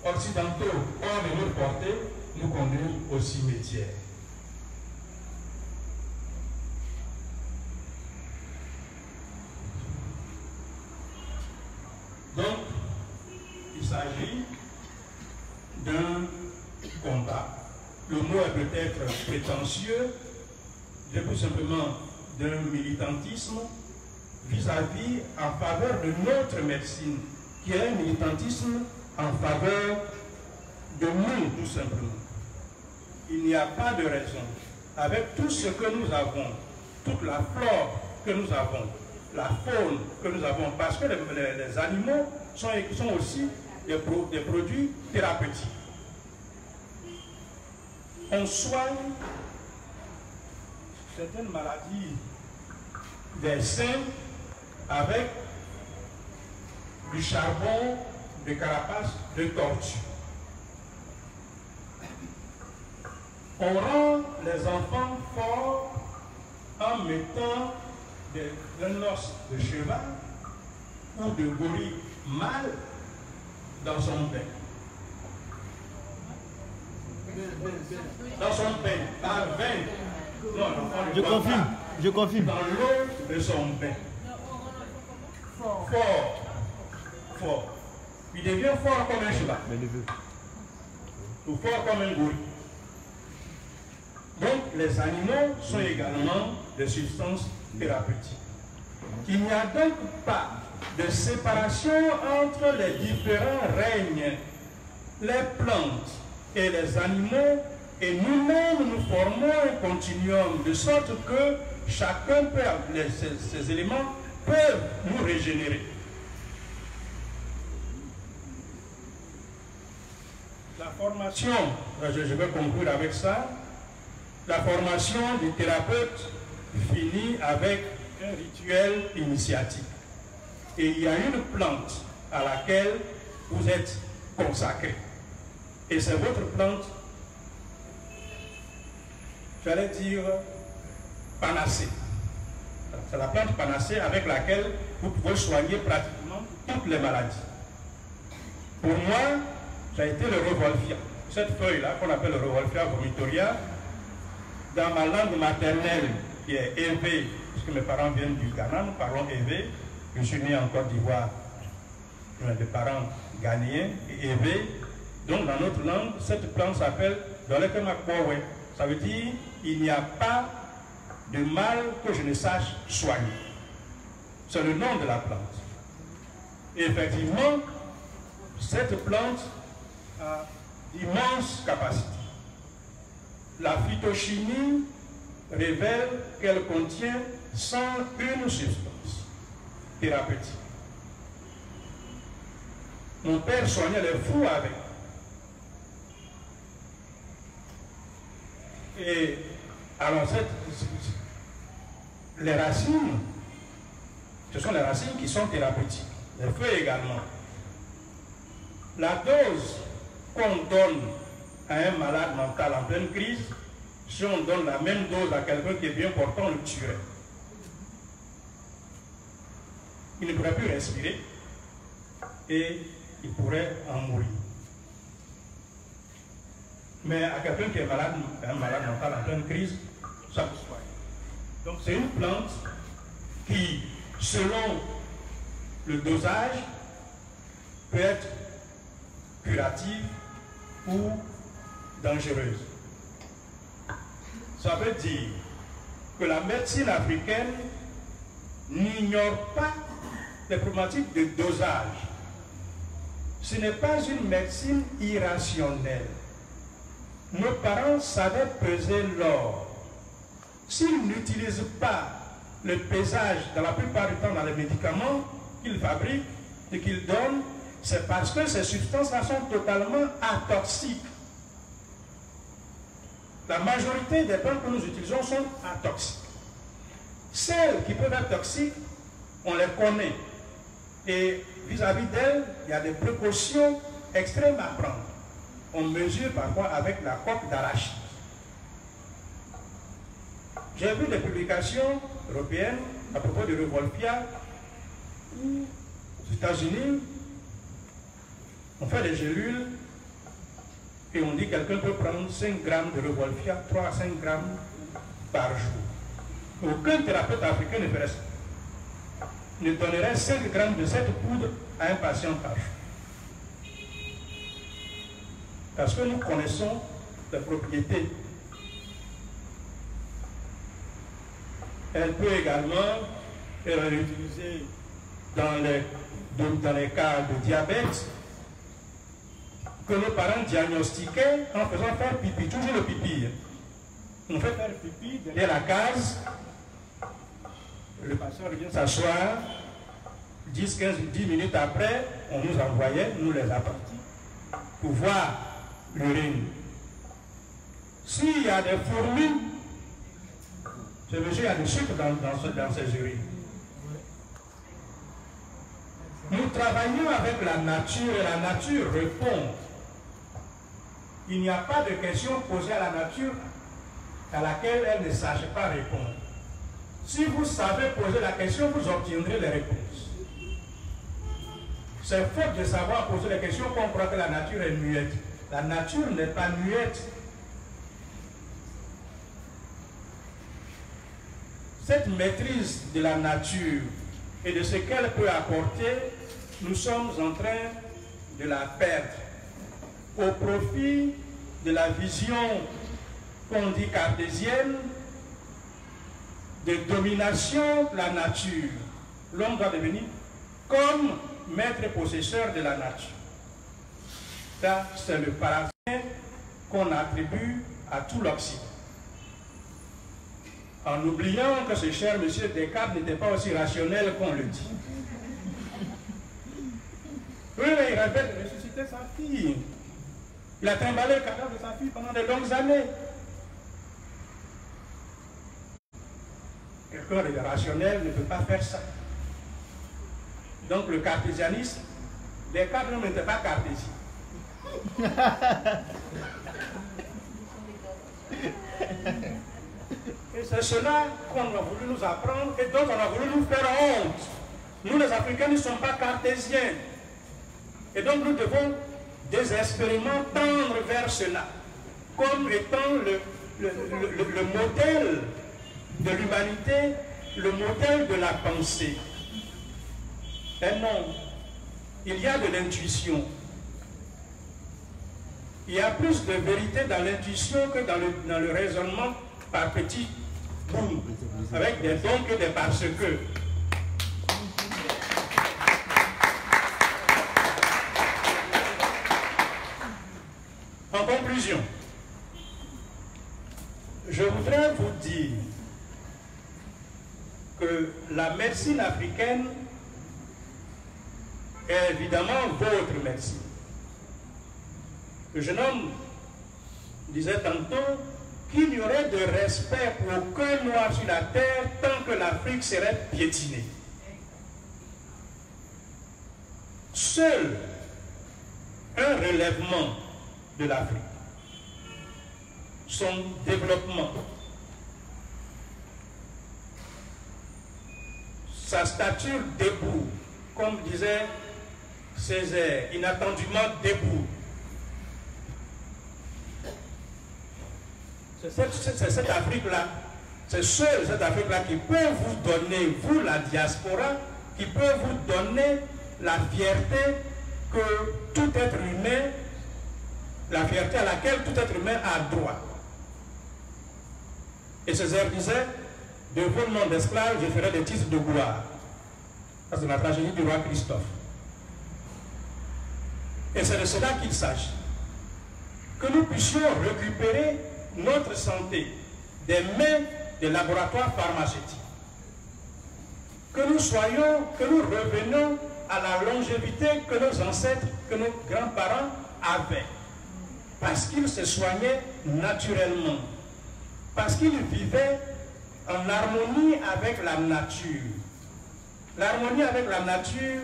occidentaux hors de notre portée, nous conduisent au cimetière. Donc, il s'agit d'un combat. Le mot est peut-être prétentieux, mais plus simplement d'un militantisme vis-à-vis en faveur de notre médecine, qui est un militantisme en faveur de nous, tout simplement. Il n'y a pas de raison, avec tout ce que nous avons, toute la flore que nous avons, la faune que nous avons, parce que les animaux sont aussi des produits thérapeutiques. On soigne certaines maladies des seins avec du charbon de carapace de tortue. On rend les enfants forts en mettant un os de cheval ou de gorille mâle dans son bain. Dans son bain, pas bain. Non, je confirme. Dans l'eau de son bain. Fort. Il devient fort comme un cheval. Ou fort comme un gorille. Donc, les animaux sont également des substances thérapeutiques. Il n'y a donc pas de séparation entre les différents règnes, les plantes et les animaux, et nous-mêmes nous formons un continuum, de sorte que chacun peut, ces éléments peuvent nous régénérer. La formation, je vais conclure avec ça, la formation du thérapeute finit avec un rituel initiatique. Et il y a une plante à laquelle vous êtes consacré. Et c'est votre plante, j'allais dire, panacée. C'est la plante panacée avec laquelle vous pouvez soigner pratiquement toutes les maladies. Pour moi, ça a été le revolvia. Cette feuille-là, qu'on appelle le revolvia vomitoria, dans ma langue maternelle, qui est Evé, puisque mes parents viennent du Ghana, nous parlons Evé. Je suis né en Côte d'Ivoire, des parents ghanéens, et Evé. Donc, dans notre langue, cette plante s'appelle Dolekemakbowe. Ça veut dire il n'y a pas de mal que je ne sache soigner. C'est le nom de la plante. Et effectivement, cette plante a d'immenses capacités. La phytochimie révèle qu'elle contient 101 substances thérapeutiques. Mon père soignait les fous avec. Et alors, les racines, ce sont les racines qui sont thérapeutiques. Les feuilles également. La dose qu'on donne à un malade mental en pleine crise, si on donne la même dose à quelqu'un qui est bien portant, on le tuerait. Il ne pourrait plus respirer et il pourrait en mourir. Mais à quelqu'un qui est malade, un malade mental en pleine crise, ça peut soigner. Donc c'est une plante qui, selon le dosage, peut être curative ou dangereuse. Ça veut dire que la médecine africaine n'ignore pas les problématiques de dosage. Ce n'est pas une médecine irrationnelle. Nos parents savaient peser l'or. S'ils n'utilisent pas le pesage, dans la plupart du temps, dans les médicaments qu'ils fabriquent et qu'ils donnent, c'est parce que ces substances-là sont totalement atoxiques. La majorité des plantes que nous utilisons sont atoxiques. Celles qui peuvent être toxiques, on les connaît. Et vis-à-vis d'elles, il y a des précautions extrêmes à prendre. On mesure parfois avec la coque d'arachide. J'ai vu des publications européennes à propos du Revolfia où, aux États-Unis, on fait des gélules et on dit que quelqu'un peut prendre 5 grammes de Revolfia, 3 à 5 grammes par jour. Aucun thérapeute africain ne ferait ça. Ne donnerait 5 grammes de cette poudre à un patient par jour. Parce que nous connaissons les propriétés. Elle peut également être utilisée dans les cas de diabète que nos parents diagnostiquaient en faisant faire pipi, toujours le pipi. On fait faire pipi derrière la case, le patient revient s'asseoir, 10 minutes après, on nous envoyait, nous les apprentis, pour voir l'urine. S'il y a des fourmis, c'est monsieur, il y a du sucre dans ces urines. Nous travaillons avec la nature et la nature répond. Il n'y a pas de question posée à la nature à laquelle elle ne sache pas répondre. Si vous savez poser la question, vous obtiendrez les réponses. C'est faute de savoir poser les questions qu'on croit que la nature est muette. La nature n'est pas muette. Cette maîtrise de la nature et de ce qu'elle peut apporter, nous sommes en train de la perdre au profit de la vision qu'on dit cartésienne de domination de la nature. L'homme doit devenir comme maître et possesseur de la nature. Ça, c'est le paradigme qu'on attribue à tout l'Occident. En oubliant que ce cher monsieur Descartes n'était pas aussi rationnel qu'on le dit. Oui, mais il rêvait de ressusciter sa fille. Il a trimballé le cadavre de sa fille pendant de longues années. Quelqu'un de rationnel ne peut pas faire ça. Donc le cartésianisme, Descartes n'était pas cartésien. Et c'est cela qu'on a voulu nous apprendre et dont on a voulu nous faire honte. Nous les Africains ne sommes pas cartésiens. Et donc nous devons désespérément tendre vers cela, comme étant le modèle de l'humanité, le modèle de la pensée. Et non, il y a de l'intuition. Il y a plus de vérité dans l'intuition que dans le raisonnement par petits bouts, avec des donc et des parce que. En conclusion, je voudrais vous dire que la médecine africaine est évidemment votre médecine. Le jeune homme disait tantôt qu'il n'y aurait de respect pour aucun noir sur la terre tant que l'Afrique serait piétinée. Seul un relèvement de l'Afrique, son développement, sa stature debout, comme disait Césaire, inattendument debout. C'est cette Afrique-là, c'est seule cette Afrique-là qui peut vous donner, vous la diaspora, qui peut vous donner la fierté que tout être humain, la fierté à laquelle tout être humain a droit. Et Césaire disait, de vos noms d'esclaves, je ferai des titres de gloire. Ça, c'est la tragédie du roi Christophe. Et c'est de cela qu'il s'agit. Que nous puissions récupérer notre santé des mains des laboratoires pharmaceutiques. que nous revenions à la longévité que nos ancêtres, que nos grands-parents avaient. Parce qu'ils se soignaient naturellement. Parce qu'ils vivaient en harmonie avec la nature. L'harmonie avec la nature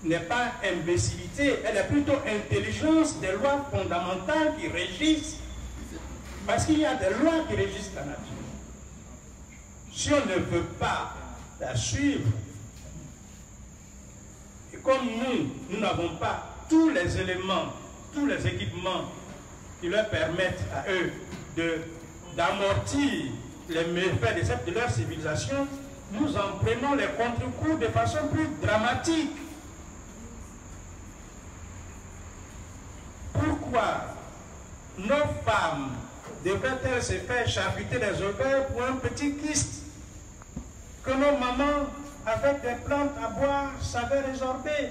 n'est pas imbécilité, elle est plutôt intelligence des lois fondamentales qui régissent. Parce qu'il y a des lois qui régissent la nature. Si on ne veut pas la suivre, et comme nous n'avons pas tous les éléments, tous les équipements qui leur permettent à eux d'amortir les méfaits de leur civilisation, nous en prenons les contre-coups de façon plus dramatique. Pourquoi nos femmes devraient-elles se faire charcuter les ovaires pour un petit kyste que nos mamans, avec des plantes à boire, savaient résorber?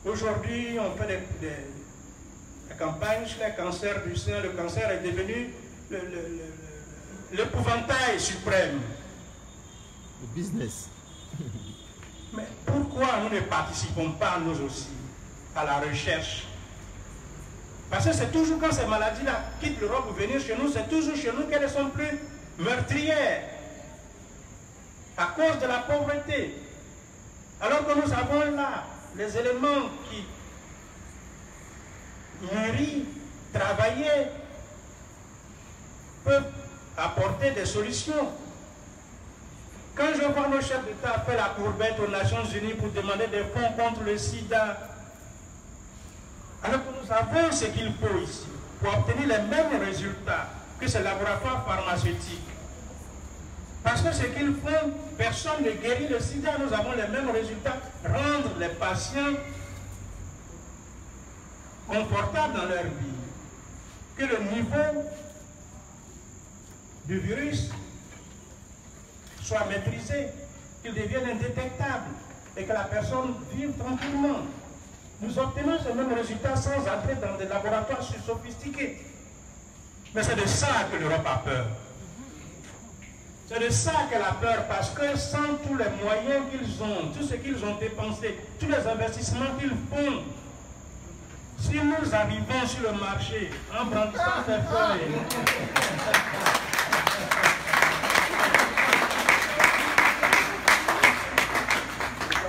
Aujourd'hui, on fait des campagnes sur les cancers du sein. Le cancer est devenu l'épouvantail suprême. Le business. Mais pourquoi nous ne participons pas, nous aussi, à la recherche? Parce que c'est toujours quand ces maladies-là quittent l'Europe pour venir chez nous, c'est toujours chez nous qu'elles sont plus meurtrières. À cause de la pauvreté. Alors que nous avons là les éléments qui mûris, travailler, peuvent apporter des solutions. Quand je vois nos chefs d'État faire la courbette aux Nations Unies pour demander des fonds contre le sida, alors que nous avons ce qu'il faut ici pour obtenir les mêmes résultats que ces laboratoires pharmaceutiques. Parce que ce qu'ils font, personne ne guérit le sida, nous avons les mêmes résultats. Rendre les patients confortables dans leur vie. Que le niveau du virus soit maîtrisé, qu'il devienne indétectable et que la personne vive tranquillement. Nous obtenons ces mêmes résultats sans entrer dans des laboratoires sophistiqués. Mais c'est de ça que l'Europe a peur. C'est de ça qu'elle a peur, parce que sans tous les moyens qu'ils ont, tout ce qu'ils ont dépensé, tous les investissements qu'ils font, si nous arrivons sur le marché en brandissant ces feuilles,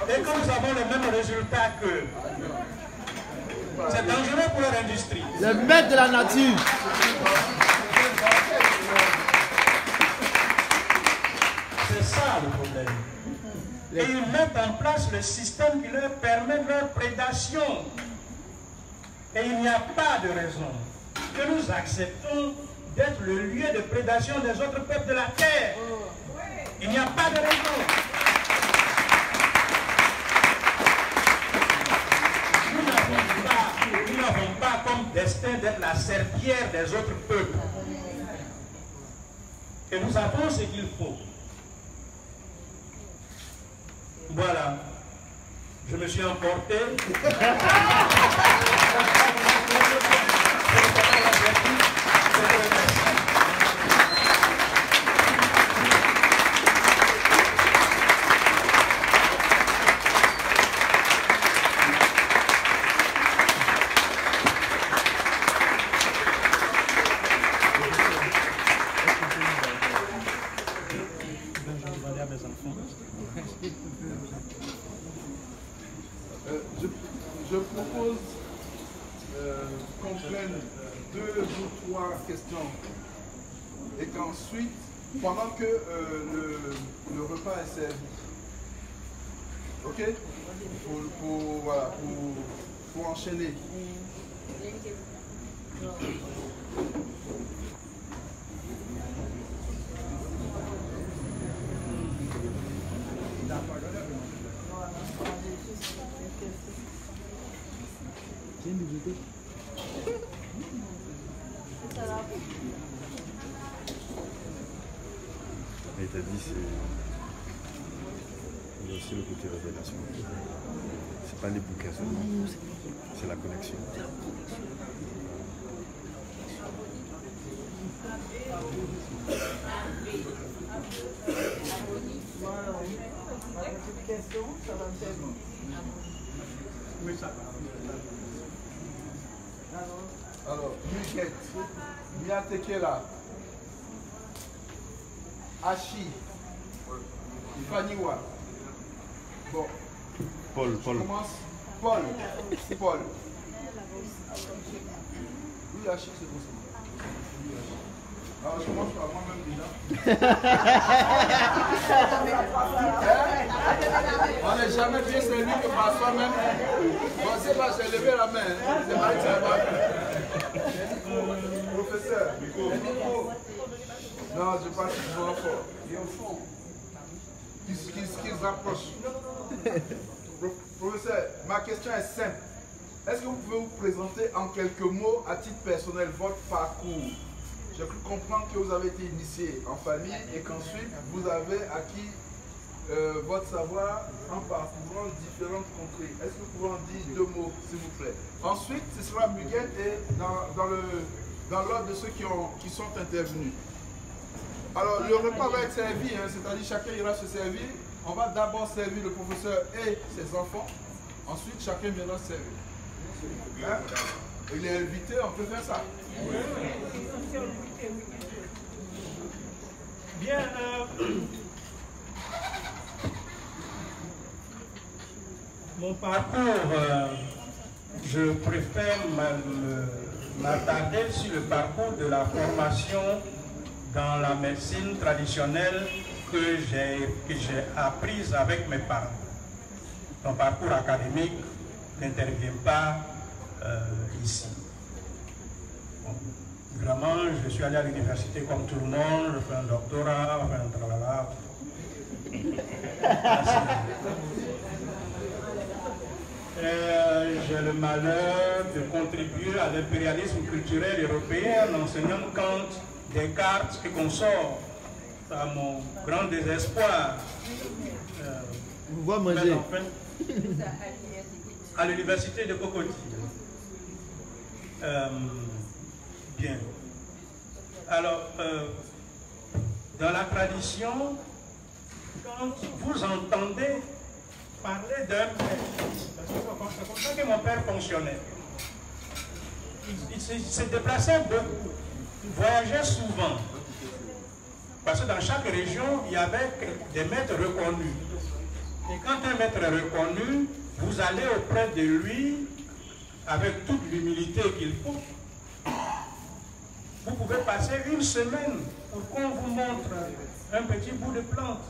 et que nous avons les mêmes résultats qu'eux, c'est dangereux pour leur industrie. Les maîtres de la nature. C'est ça le problème. Et ils mettent en place le système qui leur permet leur prédation. Et il n'y a pas de raison que nous acceptons d'être le lieu de prédation des autres peuples de la terre. Il n'y a pas de raison. Nous n'avons pas comme destin d'être la serpillière des autres peuples. Et nous avons ce qu'il faut. Voilà. Je me suis emporté. Je propose qu'on prenne 2 ou 3 questions et qu'ensuite, pendant que le repas est servi, ok, pour enchaîner. Mais t'as dit, il y a aussi le côté révélation. C'est pas les bouquins seulement, c'est la connexion. une question, ça va me faire. Oui, ça va. Alors, Muguet, Miatekela, Achi, Ifaniwa. Bon. Paul. Je commence. Paul. Oui, Achi, c'est bon. Alors, je commence par moi-même déjà. On n'est jamais bien servi que par soi-même. Bon, c'est pas, j'ai levé la main. C'est pas que ça va. Professeur, non, je pense qu'ils vont fort. Et au fond, qu'ils rapprochent. Professeur, ma question est simple. Est-ce que vous pouvez vous présenter en quelques mots, à titre personnel, votre parcours? J'ai cru comprendre que vous avez été initié en famille et qu'ensuite vous avez acquis votre savoir en parcourant différentes contrées. Est-ce que vous pouvez en dire deux mots, s'il vous plaît? Ensuite, ce sera Muguet et dans l'ordre de ceux qui sont intervenus. Alors, le repas va être servi, hein, c'est-à-dire chacun ira se servir. On va d'abord servir le professeur et ses enfants. Ensuite, chacun viendra se servir. Hein? Il est invité, on peut faire ça. Bien, mon parcours, je préfère m'attarder sur le parcours de la formation dans la médecine traditionnelle que j'ai apprise avec mes parents. Mon parcours académique n'intervient pas ici. Bon, vraiment, je suis allé à l'université comme tout le monde, je fais un doctorat, enfin un tralala. J'ai le malheur de contribuer à l'impérialisme culturel européen en enseignant Kant, Descartes et consorts. C'est à mon grand désespoir. Vous voyez manger. À l'université de Cocody. Bien. Alors, dans la tradition, quand vous entendez parler d'un père, parce que c'est comme ça que mon père fonctionnait. Il se déplaçait beaucoup, il voyageait souvent. Parce que dans chaque région, il y avait des maîtres reconnus. Et quand un maître est reconnu, vous allez auprès de lui avec toute l'humilité qu'il faut. Vous pouvez passer une semaine pour qu'on vous montre un petit bout de plante.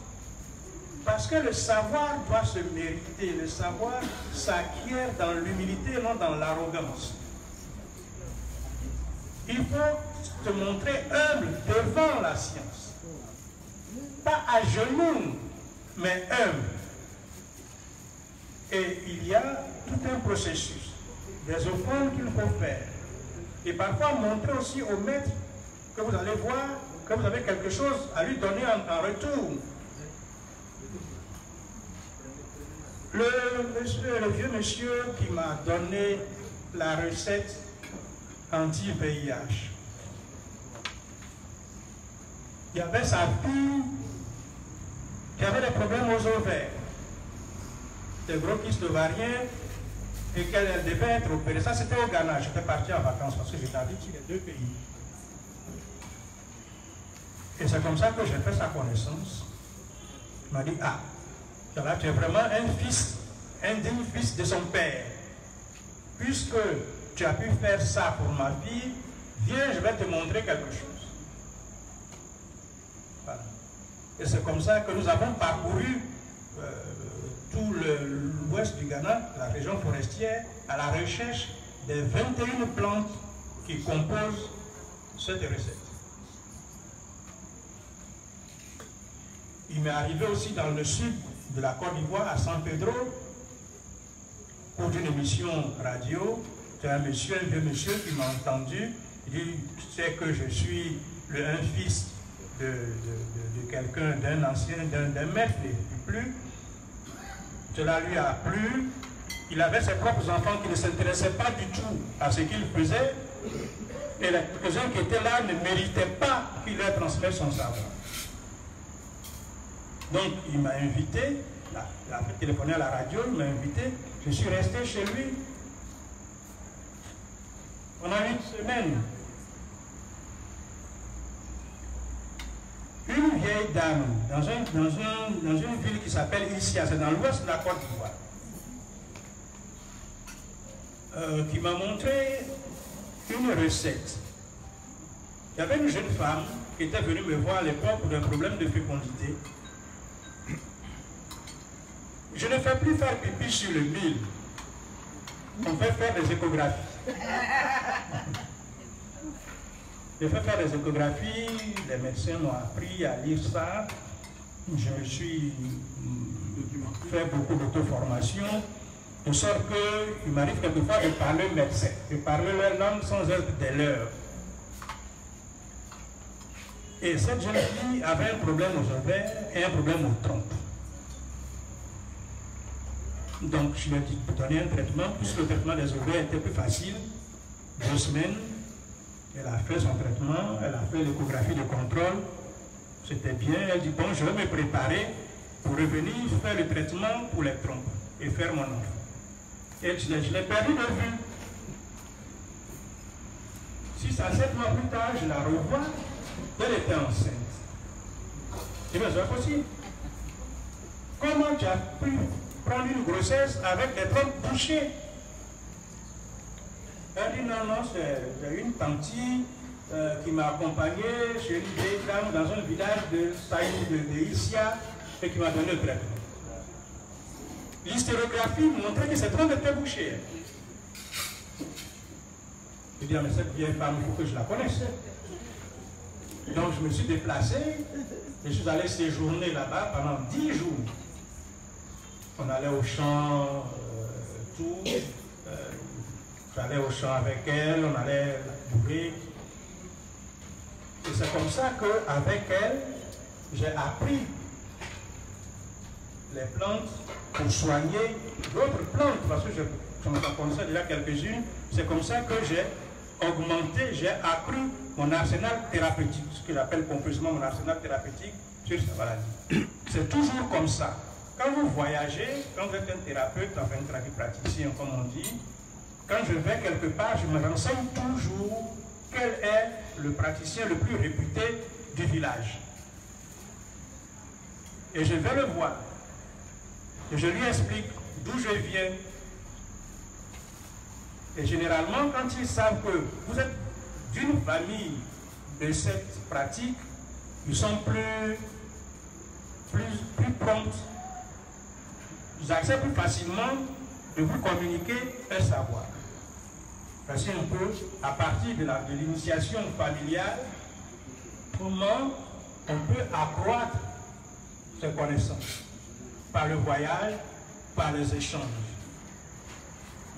Parce que le savoir doit se mériter. Le savoir s'acquiert dans l'humilité et non dans l'arrogance. Il faut se montrer humble devant la science. Pas à genoux, mais humble. Et il y a tout un processus, des offrandes qu'il faut faire. Et parfois montrer aussi au maître que vous allez voir que vous avez quelque chose à lui donner en retour. Le vieux monsieur qui m'a donné la recette anti-VIH, il y avait sa fille qui avait des problèmes aux ovaires, des gros kystes ovariens, et qu'elle devait être opérée. Ça, c'était au Ghana. J'étais parti en vacances parce que j'étais habitué sur les deux pays. Et c'est comme ça que j'ai fait sa connaissance. Il m'a dit, ah, là, tu es vraiment un fils, un digne fils de son père. Puisque tu as pu faire ça pour ma fille, viens, je vais te montrer quelque chose. Voilà. Et c'est comme ça que nous avons parcouru tout l'ouest du Ghana, la région forestière, à la recherche des 21 plantes qui composent cette recette. Il m'est arrivé aussi dans le sud de la Côte d'Ivoire, à San Pedro, pour une émission radio. C'est un vieux monsieur qui m'a entendu. Il dit, tu sais que je suis un fils de quelqu'un, d'un ancien, d'un maître, et plus. Cela lui a plu. Il avait ses propres enfants qui ne s'intéressaient pas du tout à ce qu'il faisait. Et les quelques-uns qui étaient là ne méritaient pas qu'il leur transmette son savoir. Donc il m'a invité, il a fait téléphoner à la radio, il m'a invité, je suis resté chez lui pendant une semaine. Une vieille dame dans une ville qui s'appelle Issia, c'est dans l'ouest de la Côte d'Ivoire, qui m'a montré une recette. Il y avait une jeune femme qui était venue me voir à l'époque pour un problème de fécondité. Je ne fais plus faire pipi sur le mille. On fait faire des échographies. Je fais faire des échographies, les médecins m'ont appris à lire ça. Je me suis fait beaucoup d'auto-formation, de sorte qu'il m'arrive quelquefois de parler aux médecins, de parler leur langue sans être des leurs. Et cette jeune fille avait un problème aux ovaires et un problème aux trompes. Donc je lui ai dit de donner un traitement, puisque le traitement des ovaires était plus facile, 2 semaines. Elle a fait son traitement, elle a fait l'échographie de contrôle, c'était bien. Elle dit, bon, je vais me préparer pour revenir faire le traitement pour les trompes et faire mon enfant. Et je l'ai perdu de vue. 6 à 7 mois plus tard, je la revois, elle était enceinte. Je me dis, c'est possible. Comment tu as pu prendre une grossesse avec des trompes bouchées? Elle dit non, non, c'est une tante qui m'a accompagné chez une vieille dame dans un village de Saïd de Issia et qui m'a donné le traitement. L'hystérographie montrait que ses trompes étaient bouchées. Je dis, mais cette vieille femme, il faut que je la connaisse. Donc je me suis déplacé, je suis allé séjourner là-bas pendant 10 jours. On allait au champ, tout. J'allais au champ avec elle, on allait la bourrer. Et c'est comme ça qu'avec elle, j'ai appris les plantes pour soigner d'autres plantes, parce que je m'en connaissais déjà quelques-unes. C'est comme ça que j'ai augmenté, j'ai accru mon arsenal thérapeutique, ce que j'appelle pompeusement mon arsenal thérapeutique sur cette maladie. C'est toujours comme ça. Quand vous voyagez, quand vous êtes un thérapeute, enfin un praticien, comme on dit, quand je vais quelque part, je me renseigne toujours quel est le praticien le plus réputé du village. Et je vais le voir. Et je lui explique d'où je viens. Et généralement, quand ils savent que vous êtes d'une famille de cette pratique, ils sont plus prompts. Ils acceptent plus facilement de vous communiquer un savoir. Parce un peu, à partir de l'initiation familiale, comment on peut accroître ses connaissances par le voyage, par les échanges.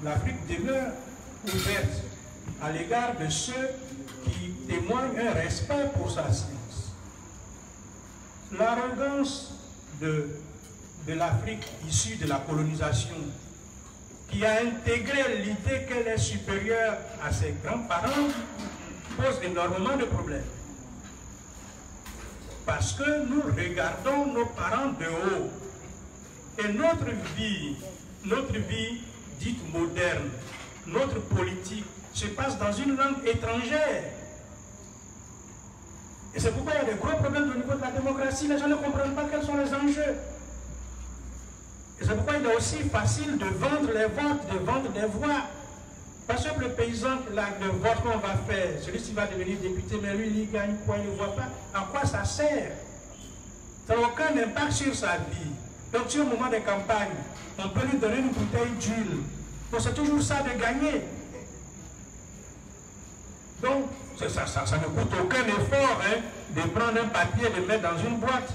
L'Afrique demeure ouverte à l'égard de ceux qui témoignent un respect pour sa science. L'arrogance de l'Afrique issue de la colonisation, qui a intégré l'idée qu'elle est supérieure à ses grands-parents, pose énormément de problèmes. Parce que nous regardons nos parents de haut. Et notre vie dite moderne, notre politique, se passe dans une langue étrangère. Et c'est pourquoi il y a des gros problèmes au niveau de la démocratie. Les gens ne comprennent pas quels sont les enjeux. Et c'est pourquoi il est aussi facile de vendre les votes, de vendre des voix. Parce que le paysan, le vote qu'on va faire, celui-ci va devenir député, mais lui, il gagne quoi, il ne voit pas. À quoi ça sert? Ça n'a aucun impact sur sa vie. Donc, sur le moment des campagnes, on peut lui donner une bouteille d'huile. Donc, c'est toujours ça de gagner. Donc, ça ne coûte aucun effort de prendre un papier et de le mettre dans une boîte.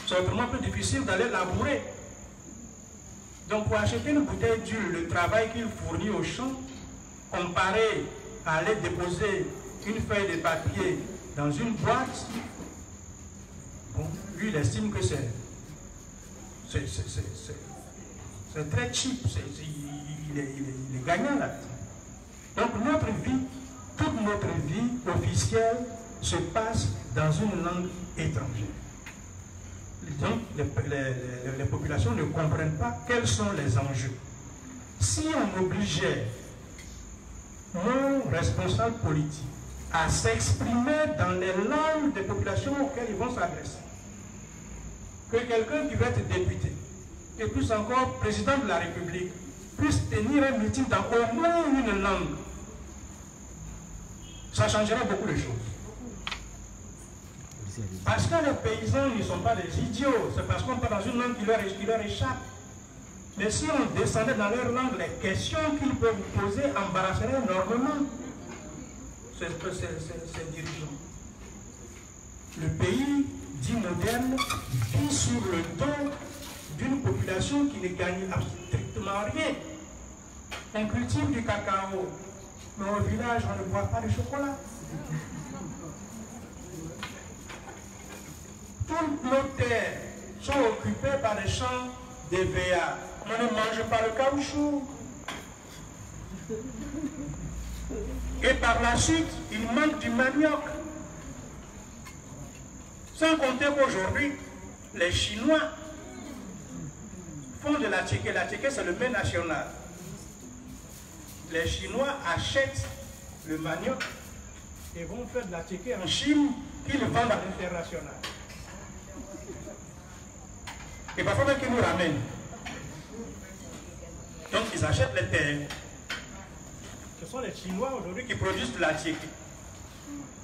C'est autrement plus difficile d'aller labourer. Donc, pour acheter une bouteille d'huile, le travail qu'il fournit au champ, comparé à aller déposer une feuille de papier dans une boîte, bon, lui, il estime que c'est très cheap, il est gagnant là-dedans. Donc, notre vie, toute notre vie officielle se passe dans une langue étrangère. Donc, les populations ne comprennent pas quels sont les enjeux. Si on obligeait nos responsables politiques à s'exprimer dans les langues des populations auxquelles ils vont s'adresser, que quelqu'un qui veut être député, et plus encore président de la République, puisse tenir un meeting dans au moins une langue, ça changera beaucoup de choses. Parce que les paysans ne sont pas des idiots, c'est parce qu'on parle dans une langue qui leur échappe. Mais si on descendait dans leur langue, les questions qu'ils peuvent vous poser embarrasseraient énormément ces dirigeants. Le pays dit moderne vit sur le dos d'une population qui ne gagne strictement rien. On cultive du cacao, mais au village, on ne boit pas de chocolat. Toutes nos terres sont occupées par les champs d'EVA. On ne mange pas le caoutchouc. Et par la suite, il manque du manioc. Sans compter qu'aujourd'hui, les Chinois font de la tchéké. La tchéké, c'est le mets national. Les Chinois achètent le manioc et vont faire de la tchéké en Chine, qu'ils vendent à l'international. Et parfois même qu'ils nous ramènent. Donc ils achètent les terres. Ce sont les Chinois aujourd'hui qui produisent de la tchéké.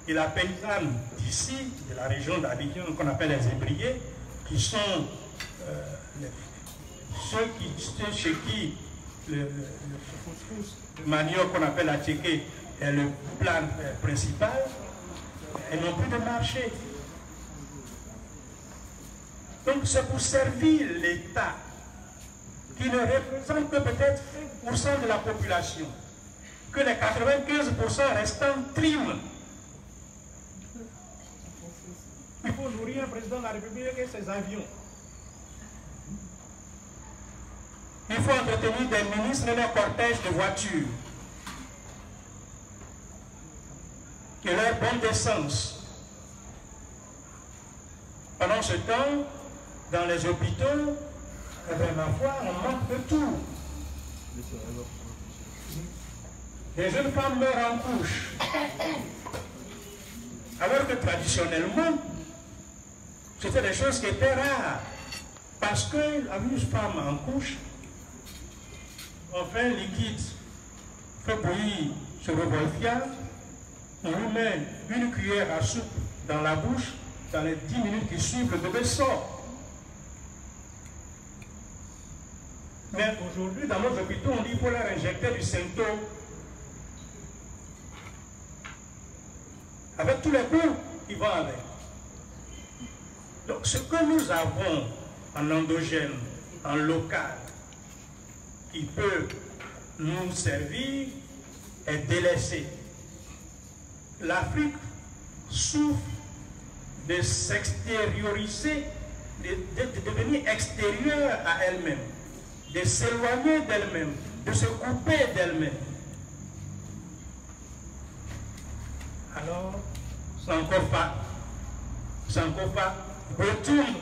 Et la paysanne d'ici, de la région d'Abidjan, qu'on appelle les ébriers, qui sont ceux chez qui le manioc qu'on appelle la tchéké est le plat principal, et n'ont plus de marché. Donc c'est pour servir l'État qui ne représente que peut-être 1% de la population, que les 95% restants triment. Il faut nourrir un président de la République et ses avions. Il faut entretenir des ministres et leur cortège de voitures. Et leur bonne d'essence. Pendant ce temps, dans les hôpitaux, eh bien, ma foi, on manque de tout. Les jeunes femmes meurent en couche. Alors que traditionnellement, c'était des choses qui étaient rares. Parce que une femme en couche, on fait un liquide, fait bouillir sur le volfia, on lui met une cuillère à soupe dans la bouche, dans les 10 minutes qui suivent, le bébé sort. Mais aujourd'hui, dans nos hôpitaux, on dit qu'il faut leur injecter du symptôme. Avec tous les coûts qui vont avec. Donc, ce que nous avons en endogène, en local, qui peut nous servir, est délaissé. L'Afrique souffre de s'extérioriser, de devenir extérieure à elle-même, de s'éloigner d'elle-même, de se couper d'elle-même. Alors, c'est encore pas. Retourne.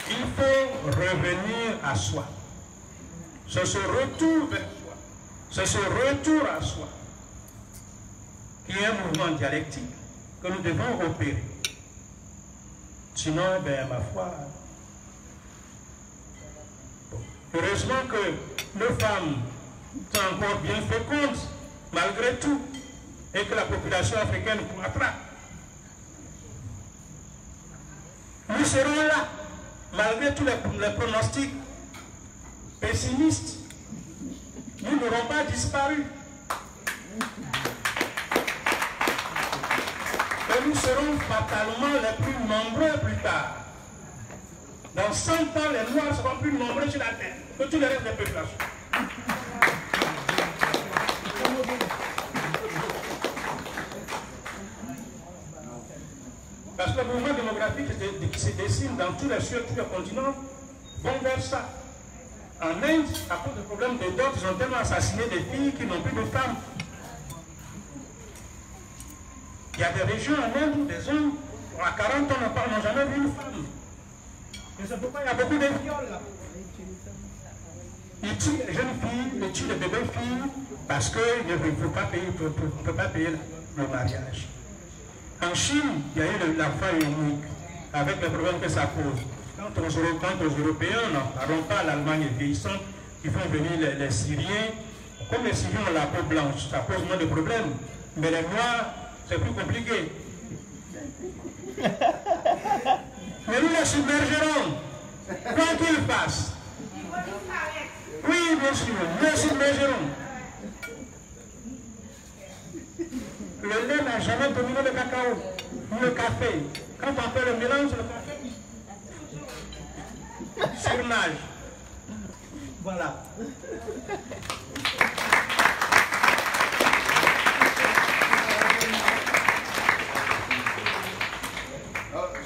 Il faut revenir à soi. C'est ce retour vers soi. C'est ce retour à soi qui est un mouvement dialectique que nous devons opérer. Sinon, ben, ma foi, heureusement que nos femmes sont encore bien fécondes, malgré tout, et que la population africaine nous rattrape. Nous serons là, malgré tous les pronostics pessimistes. Nous n'aurons pas disparu. Et nous serons fatalement les plus nombreux plus tard. Dans 100 ans, les Noirs seront plus nombreux sur la terre que tous les restes des populations. Parce que le mouvement démographique qui se dessine dans tous les continents vont vers ça. En Inde, à cause des problèmes de dot, ils ont tellement assassiné des filles qui n'ont plus de femmes. Il y a des régions en Inde où des hommes, à 40 ans, n'ont jamais vu une femme. Et c'est pourquoi il y a beaucoup de viols là. Ils tuent les jeunes filles, ils tuent les bébés filles, parce qu'ils ne peuvent pas payer le mariage. En Chine, il y a eu la femme unique, avec les problèmes que ça pose. Quant aux Européens, n'en parlons pas, l'Allemagne est vieillissante, ils font venir les Syriens. Comme les Syriens ont la peau blanche, ça pose moins de problèmes. Mais les Noirs, c'est plus compliqué. Mais nous les submergerons. Quoi qu'ils fassent. Oui, bien sûr, nous les submergerons. Le lait n'a jamais dominé le cacao, ni le café. Quand on fait le mélange, le café surnage. Voilà.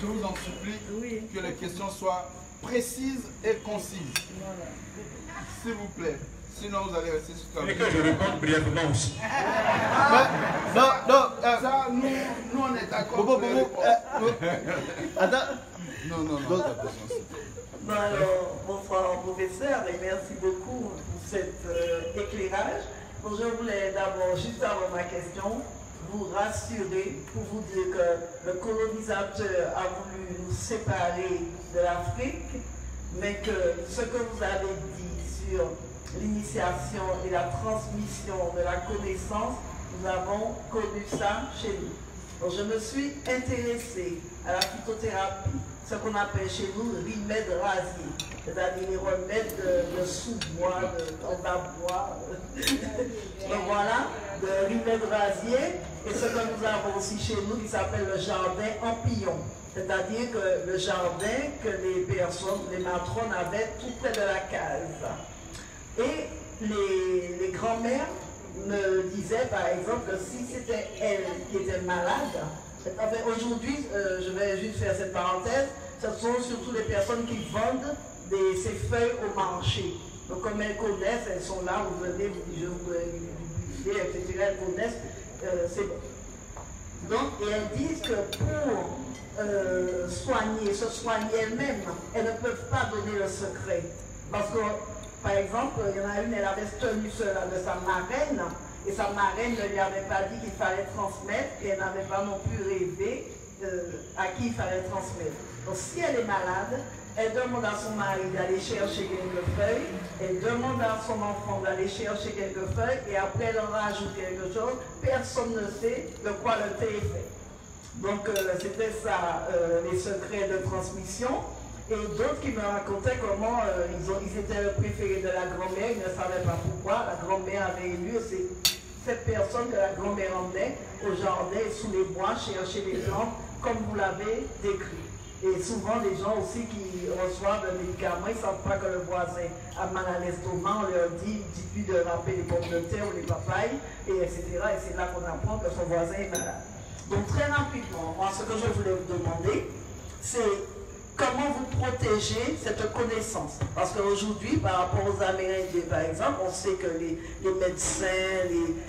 Je vous en supplie que les questions soient précises et concises. S'il vous plaît. Sinon, vous allez rester sur le. Et que je réponde brièvement aussi. Non, ça, nous on est d'accord. Attends. Non. Alors, bonsoir professeur et merci beaucoup pour cet éclairage. Donc, je voulais d'abord, juste avant ma question, vous rassurer pour vous dire que le colonisateur a voulu nous séparer de l'Afrique, mais que ce que vous avez dit sur l'initiation et la transmission de la connaissance, nous avons connu ça chez nous. Donc je me suis intéressée à la phytothérapie, ce qu'on appelle chez nous le remède rasier, c'est-à-dire les remèdes de sous-bois, d'en-bas-bois, donc voilà, de remède rasier, et ce que nous avons aussi chez nous qui s'appelle le jardin empillon. C'est-à-dire que le jardin que les personnes, les matrones avaient tout près de la case. Et les grands-mères me disaient par exemple que si c'était elle qui était malade, aujourd'hui, je vais juste faire cette parenthèse, ce sont surtout les personnes qui vendent ces feuilles au marché. Donc comme elles connaissent, elles sont là, vous venez, vous dites je vous buffet, etc. Elles connaissent, c'est bon. Donc, et elles disent que pour se soigner elles-mêmes, elles ne peuvent pas donner le secret. Parce que, par exemple, il y en a une, elle avait tenu cela de sa marraine, et sa marraine ne lui avait pas dit qu'il fallait transmettre, et elle n'avait pas non plus rêvé à qui il fallait transmettre. Donc, si elle est malade, elle demande à son mari d'aller chercher quelques feuilles, elle demande à son enfant d'aller chercher quelques feuilles, et après elle en rajoute quelque chose, personne ne sait de quoi le thé est fait. Donc c'était ça, les secrets de transmission. Et d'autres qui me racontaient comment ils étaient le préféré de la grand-mère, ils ne savaient pas pourquoi. La grand-mère avait élu, c'est cette personne que la grand-mère emmenait au jardin et sous les bois chercher les plantes, comme vous l'avez décrit. Et souvent, les gens aussi qui reçoivent des médicaments, ils ne savent pas que le voisin a mal à l'estomac, on leur dit, dites-lui de râper les pommes de terre ou les papayes, et etc. Et c'est là qu'on apprend que son voisin est malade. Donc très rapidement, moi, ce que je voulais vous demander, c'est comment vous protégez cette connaissance. Parce qu'aujourd'hui, par rapport aux Amérindiens, par exemple, on sait que les médecins,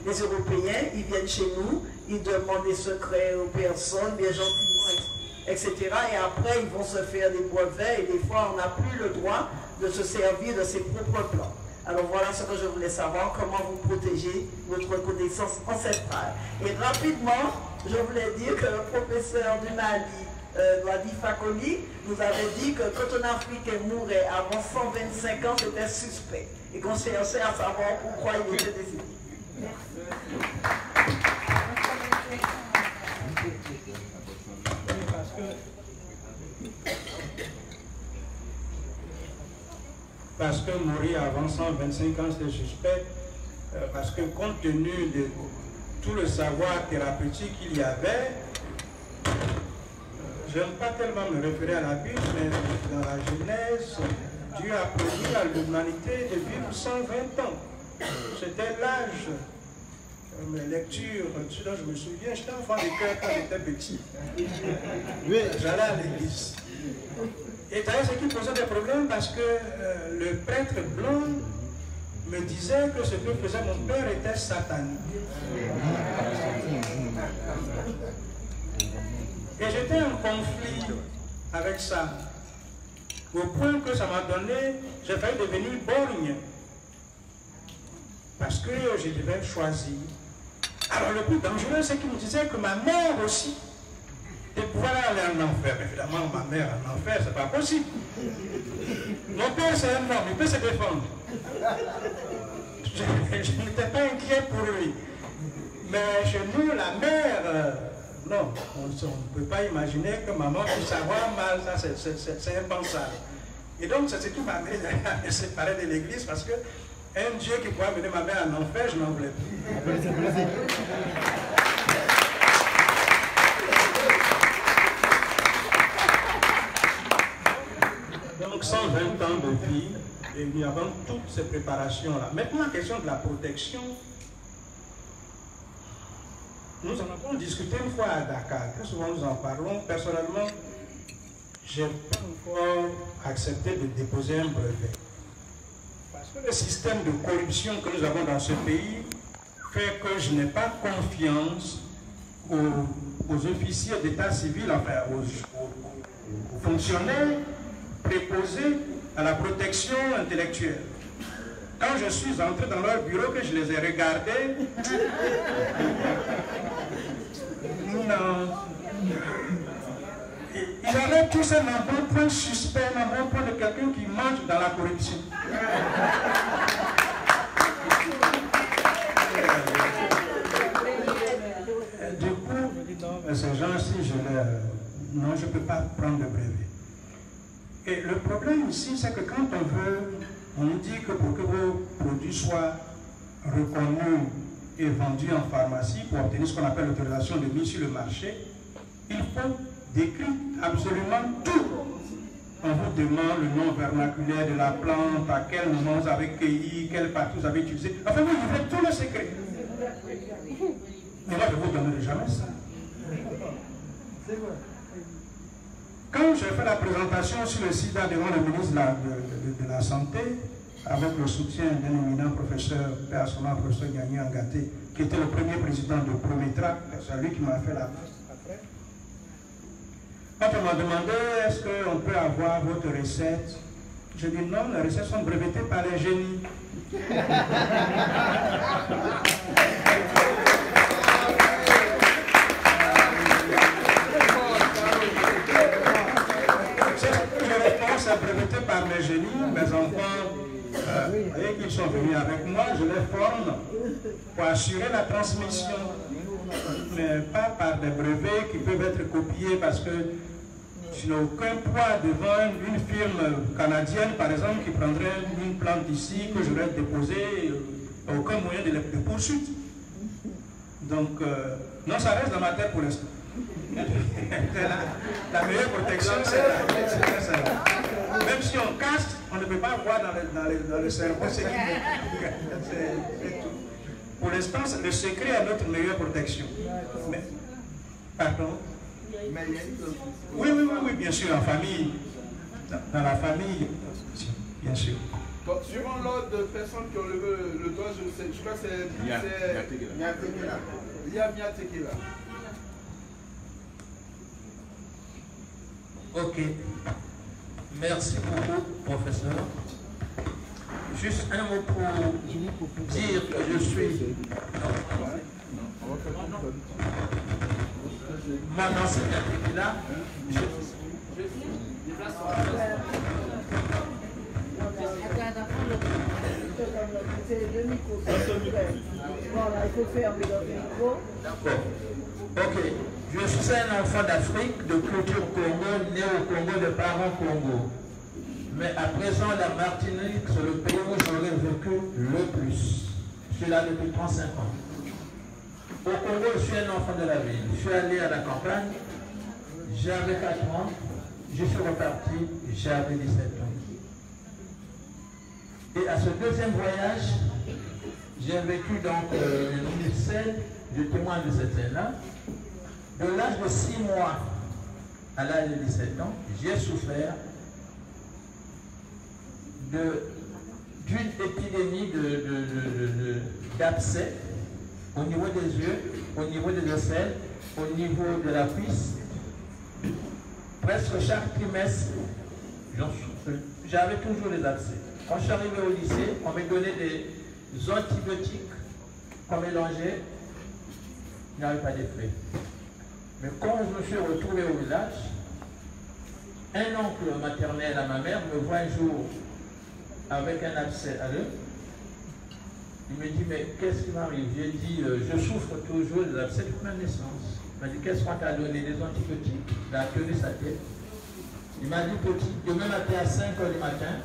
les Européens, ils viennent chez nous, ils demandent des secrets aux personnes, bien gentiment, etc. Et après, ils vont se faire des brevets et des fois, on n'a plus le droit de se servir de ses propres plans. Alors voilà ce que je voulais savoir, comment vous protégez votre connaissance ancestrale. Et rapidement, je voulais dire que le professeur du Mali, Wadi Fakoli, nous avait dit que quand un Africain mourait avant 125 ans, c'était suspect. Et qu'on cherchait à savoir pourquoi il était décédé. Merci. Parce que mourir avant 125 ans, c'est suspect, parce que compte tenu de tout le savoir thérapeutique qu'il y avait, je n'aime pas tellement me référer à la Bible, mais dans la Genèse, Dieu a promis à l'humanité de vivre 120 ans. C'était l'âge. Mes lectures, ce dont je me souviens, j'étais enfant de cœur quand j'étais petit. J'allais à l'église. Et d'ailleurs, ce qui posait des problèmes parce que le prêtre blanc me disait que ce que faisait mon père était satanique. Et j'étais en conflit avec ça, au point que ça m'a donné, j'ai failli devenir borgne. Parce que je devais choisir. Alors le plus dangereux, c'est qu'il me disait que ma mère aussi, de pouvoir aller en enfer. Mais évidemment, ma mère en enfer, c'est pas possible. Mon père, c'est un homme, il peut se défendre. Je n'étais pas inquiet pour lui. Mais chez nous, la mère, non, on ne peut pas imaginer que maman puisse avoir mal, ça c'est impensable. Et donc, c'est ce qui m'a amené à me séparer de l'église, parce que un Dieu qui pourrait amener ma mère en enfer, je n'en voulais plus. Donc 120 ans de vie, et nous avons toutes ces préparations-là. Maintenant, la question de la protection, nous en avons discuté une fois à Dakar, très souvent nous en parlons. Personnellement, je n'ai pas encore accepté de déposer un brevet. Parce que le système de corruption que nous avons dans ce pays fait que je n'ai pas confiance aux officiers d'état civil, enfin aux fonctionnaires préposés à la protection intellectuelle. Quand je suis entré dans leur bureau, que je les ai regardés, non. Ils avaient tous un embonpoint suspect, un embonpoint de quelqu'un qui mange dans la corruption. Du coup, ces gens-ci, non, je ne peux pas prendre de brevet. Et le problème ici, c'est que quand on nous dit que pour que vos produits soient reconnus et vendus en pharmacie, pour obtenir ce qu'on appelle l'autorisation de mise sur le marché, il faut décrire absolument tout. On vous demande le nom vernaculaire de la plante, à quel moment vous avez cueilli, quelle partie vous avez utilisée. Enfin, vous livrez tout le secret. Mais moi, je ne vous donnerai jamais ça. Quand j'ai fait la présentation sur le sida devant le ministre de la Santé, avec le soutien d'un éminent professeur, professeur Gagné Angaté, qui était le premier président de Prométra, c'est lui qui m'a fait la après. Quand on m'a demandé est-ce qu'on peut avoir votre recette, je dis non, les recettes sont brevetées par les génies. C'est breveté par mes génies, mes enfants, vous voyez qu'ils sont venus avec moi, je les forme pour assurer la transmission, mais pas par des brevets qui peuvent être copiés parce que je n'ai aucun poids devant une firme canadienne, par exemple, qui prendrait une plante ici que j'aurais déposée, aucun moyen de poursuite. Donc, non, ça reste dans ma tête pour l'instant. La meilleure protection, c'est ça. Même si on casse, on ne peut pas voir dans le cerveau ce qui est tout. Pour l'instant, le secret est notre meilleure protection. Mais, pardon? Oui, bien sûr, en famille. Dans la famille, bien sûr. Bon, suivant l'ordre de personnes qui ont levé le doigt, je crois que c'est Mia Tekela. Ok. Merci beaucoup, professeur. Juste un mot pour dire que je suis... Mon nom c'est Tekela. Voilà, il faut fermer le micro. D'accord. Ok. Je suis un enfant d'Afrique, de culture Congo, né au Congo, de parents Congo. Mais à présent, la Martinique, c'est le pays où j'aurais vécu le plus. Je suis là depuis 35 ans. Au Congo, je suis un enfant de la ville. Je suis allé à la campagne, j'avais 4 ans, je suis reparti, j'avais 17 ans. Et à ce deuxième voyage, j'ai vécu donc une scène, je témoigne de cette scène-là. De l'âge de 6 mois à l'âge de 17 ans, j'ai souffert de d'une épidémie d'abcès au niveau des yeux, au niveau des aisselles, au niveau de la cuisse. Presque chaque trimestre, j'avais toujours des abcès. Quand je suis arrivé au lycée, on m'a donné des antibiotiques qu'on mélangeait, il n'y avait pas d'effet. Mais quand je me suis retrouvé au village, un oncle maternel à ma mère me voit un jour avec un abcès à l'œil. Il me dit, mais qu'est-ce qui m'arrive? J'ai dit, je souffre toujours des abcès depuis ma naissance. Il m'a dit, qu'est-ce qu'on t'a donné? Des antibiotiques. Il a tenu sa tête. Il m'a dit, petit, demain matin à 5 h du matin,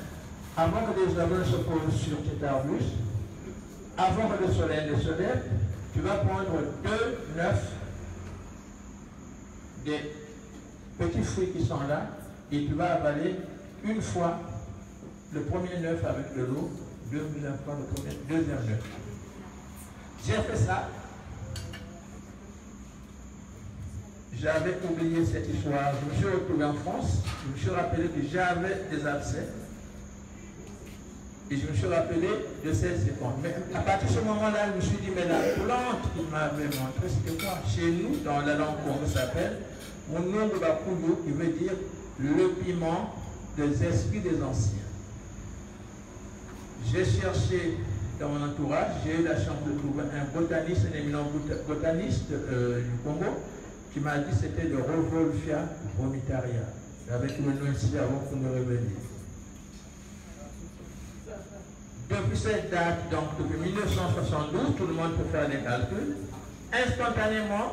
avant que les avions se posent sur tes arbustes, avant que le soleil ne se lève, tu vas prendre 2 œufs, des petits fruits qui sont là, et tu vas avaler une fois le premier œuf avec de l'eau, deuxième fois le deuxième œuf. J'ai fait ça. J'avais oublié cette histoire. Je me suis retrouvé en France. Je me suis rappelé que j'avais des abcès. Et je me suis rappelé de ces séquences. Mais à partir de ce moment-là, je me suis dit, mais la plante qu'il m'avait montrée, c'était quoi? Chez nous, dans la langue congo, ça s'appelle Monongo Bakuyo, qui veut dire le piment des esprits des anciens. J'ai cherché dans mon entourage, j'ai eu la chance de trouver un botaniste, un éminent botaniste du Congo, qui m'a dit que c'était de Revolfia vomitaria, avec le nom ici avant qu'on me revenir. Depuis cette date, donc depuis 1972, tout le monde peut faire des calculs. Instantanément,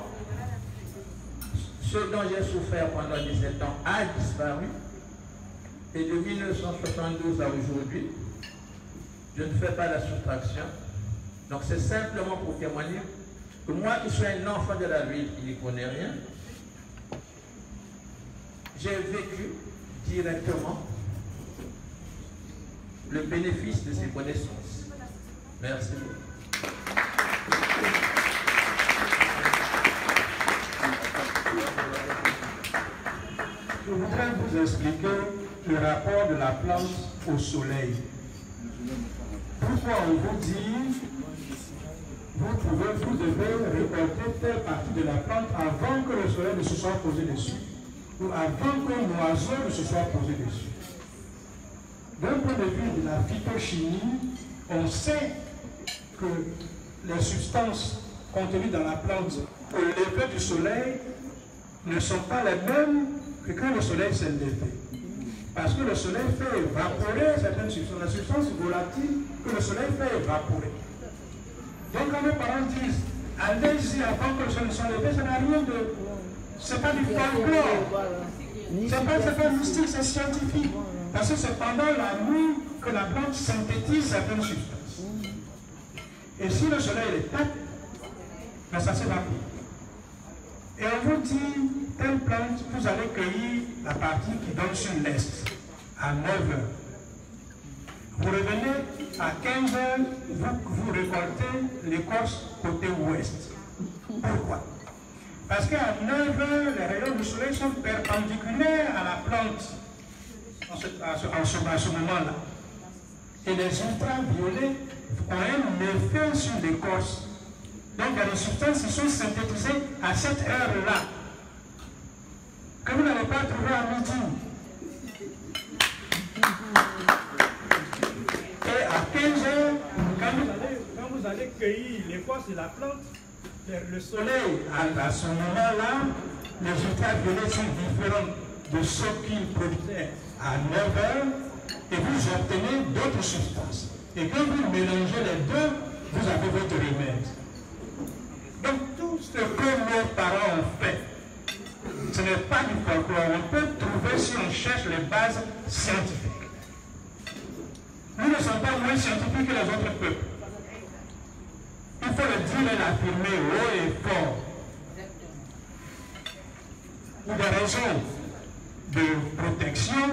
ce dont j'ai souffert pendant 17 ans a disparu. Et de 1972 à aujourd'hui, je ne fais pas la soustraction. Donc c'est simplement pour témoigner que moi qui suis un enfant de la ville qui n'y connaît rien, j'ai vécu directement le bénéfice de ces connaissances. Merci beaucoup. Je voudrais vous expliquer le rapport de la plante au soleil. Pourquoi on vous dit, vous devez récolter telle partie de la plante avant que le soleil ne se soit posé dessus, ou avant qu'un oiseau ne se soit posé dessus. D'un point de vue de la phytochimie, on sait que les substances contenues dans la plante au lever du soleil ne sont pas les mêmes que quand le soleil s'est levé. Parce que le soleil fait évaporer certaines substances, la substance volatile que le soleil fait évaporer. Donc quand mes parents disent, allez-y avant que le soleil ne soit levé, ça n'a rien de... C'est pas du folklore. C'est pas mystique, c'est scientifique. Parce que c'est pendant la nuit que la plante synthétise certaines substances. Et si le soleil est tape, ben ça s'évapore. Et on vous dit, telle plante, vous allez cueillir la partie qui donne sur l'est, à 9 h. Vous revenez à 15 h, vous récoltez l'écorce côté ouest. Pourquoi? Parce qu'à 9 h, les rayons du soleil sont perpendiculaires à la plante en ce moment-là. Et les ultraviolets ont un effet sur l'écorce. Donc il y a des substances qui sont synthétisées à cette heure-là, que vous n'allez pas trouver à midi. Et à 15 h, quand vous allez cueillir l'écorce de la plante, le soleil, à ce moment-là, les ultraviolets sont différents de ceux qu'il produisait à 9 h, et vous obtenez d'autres substances. Et quand vous mélangez les deux, vous avez votre remède. Donc tout ce que nos parents ont fait, ce n'est pas du folklore. On peut trouver si on cherche les bases scientifiques. Nous ne sommes pas moins scientifiques que les autres peuples. Il faut le dire et l'affirmer haut et fort. Pour des raisons de protection,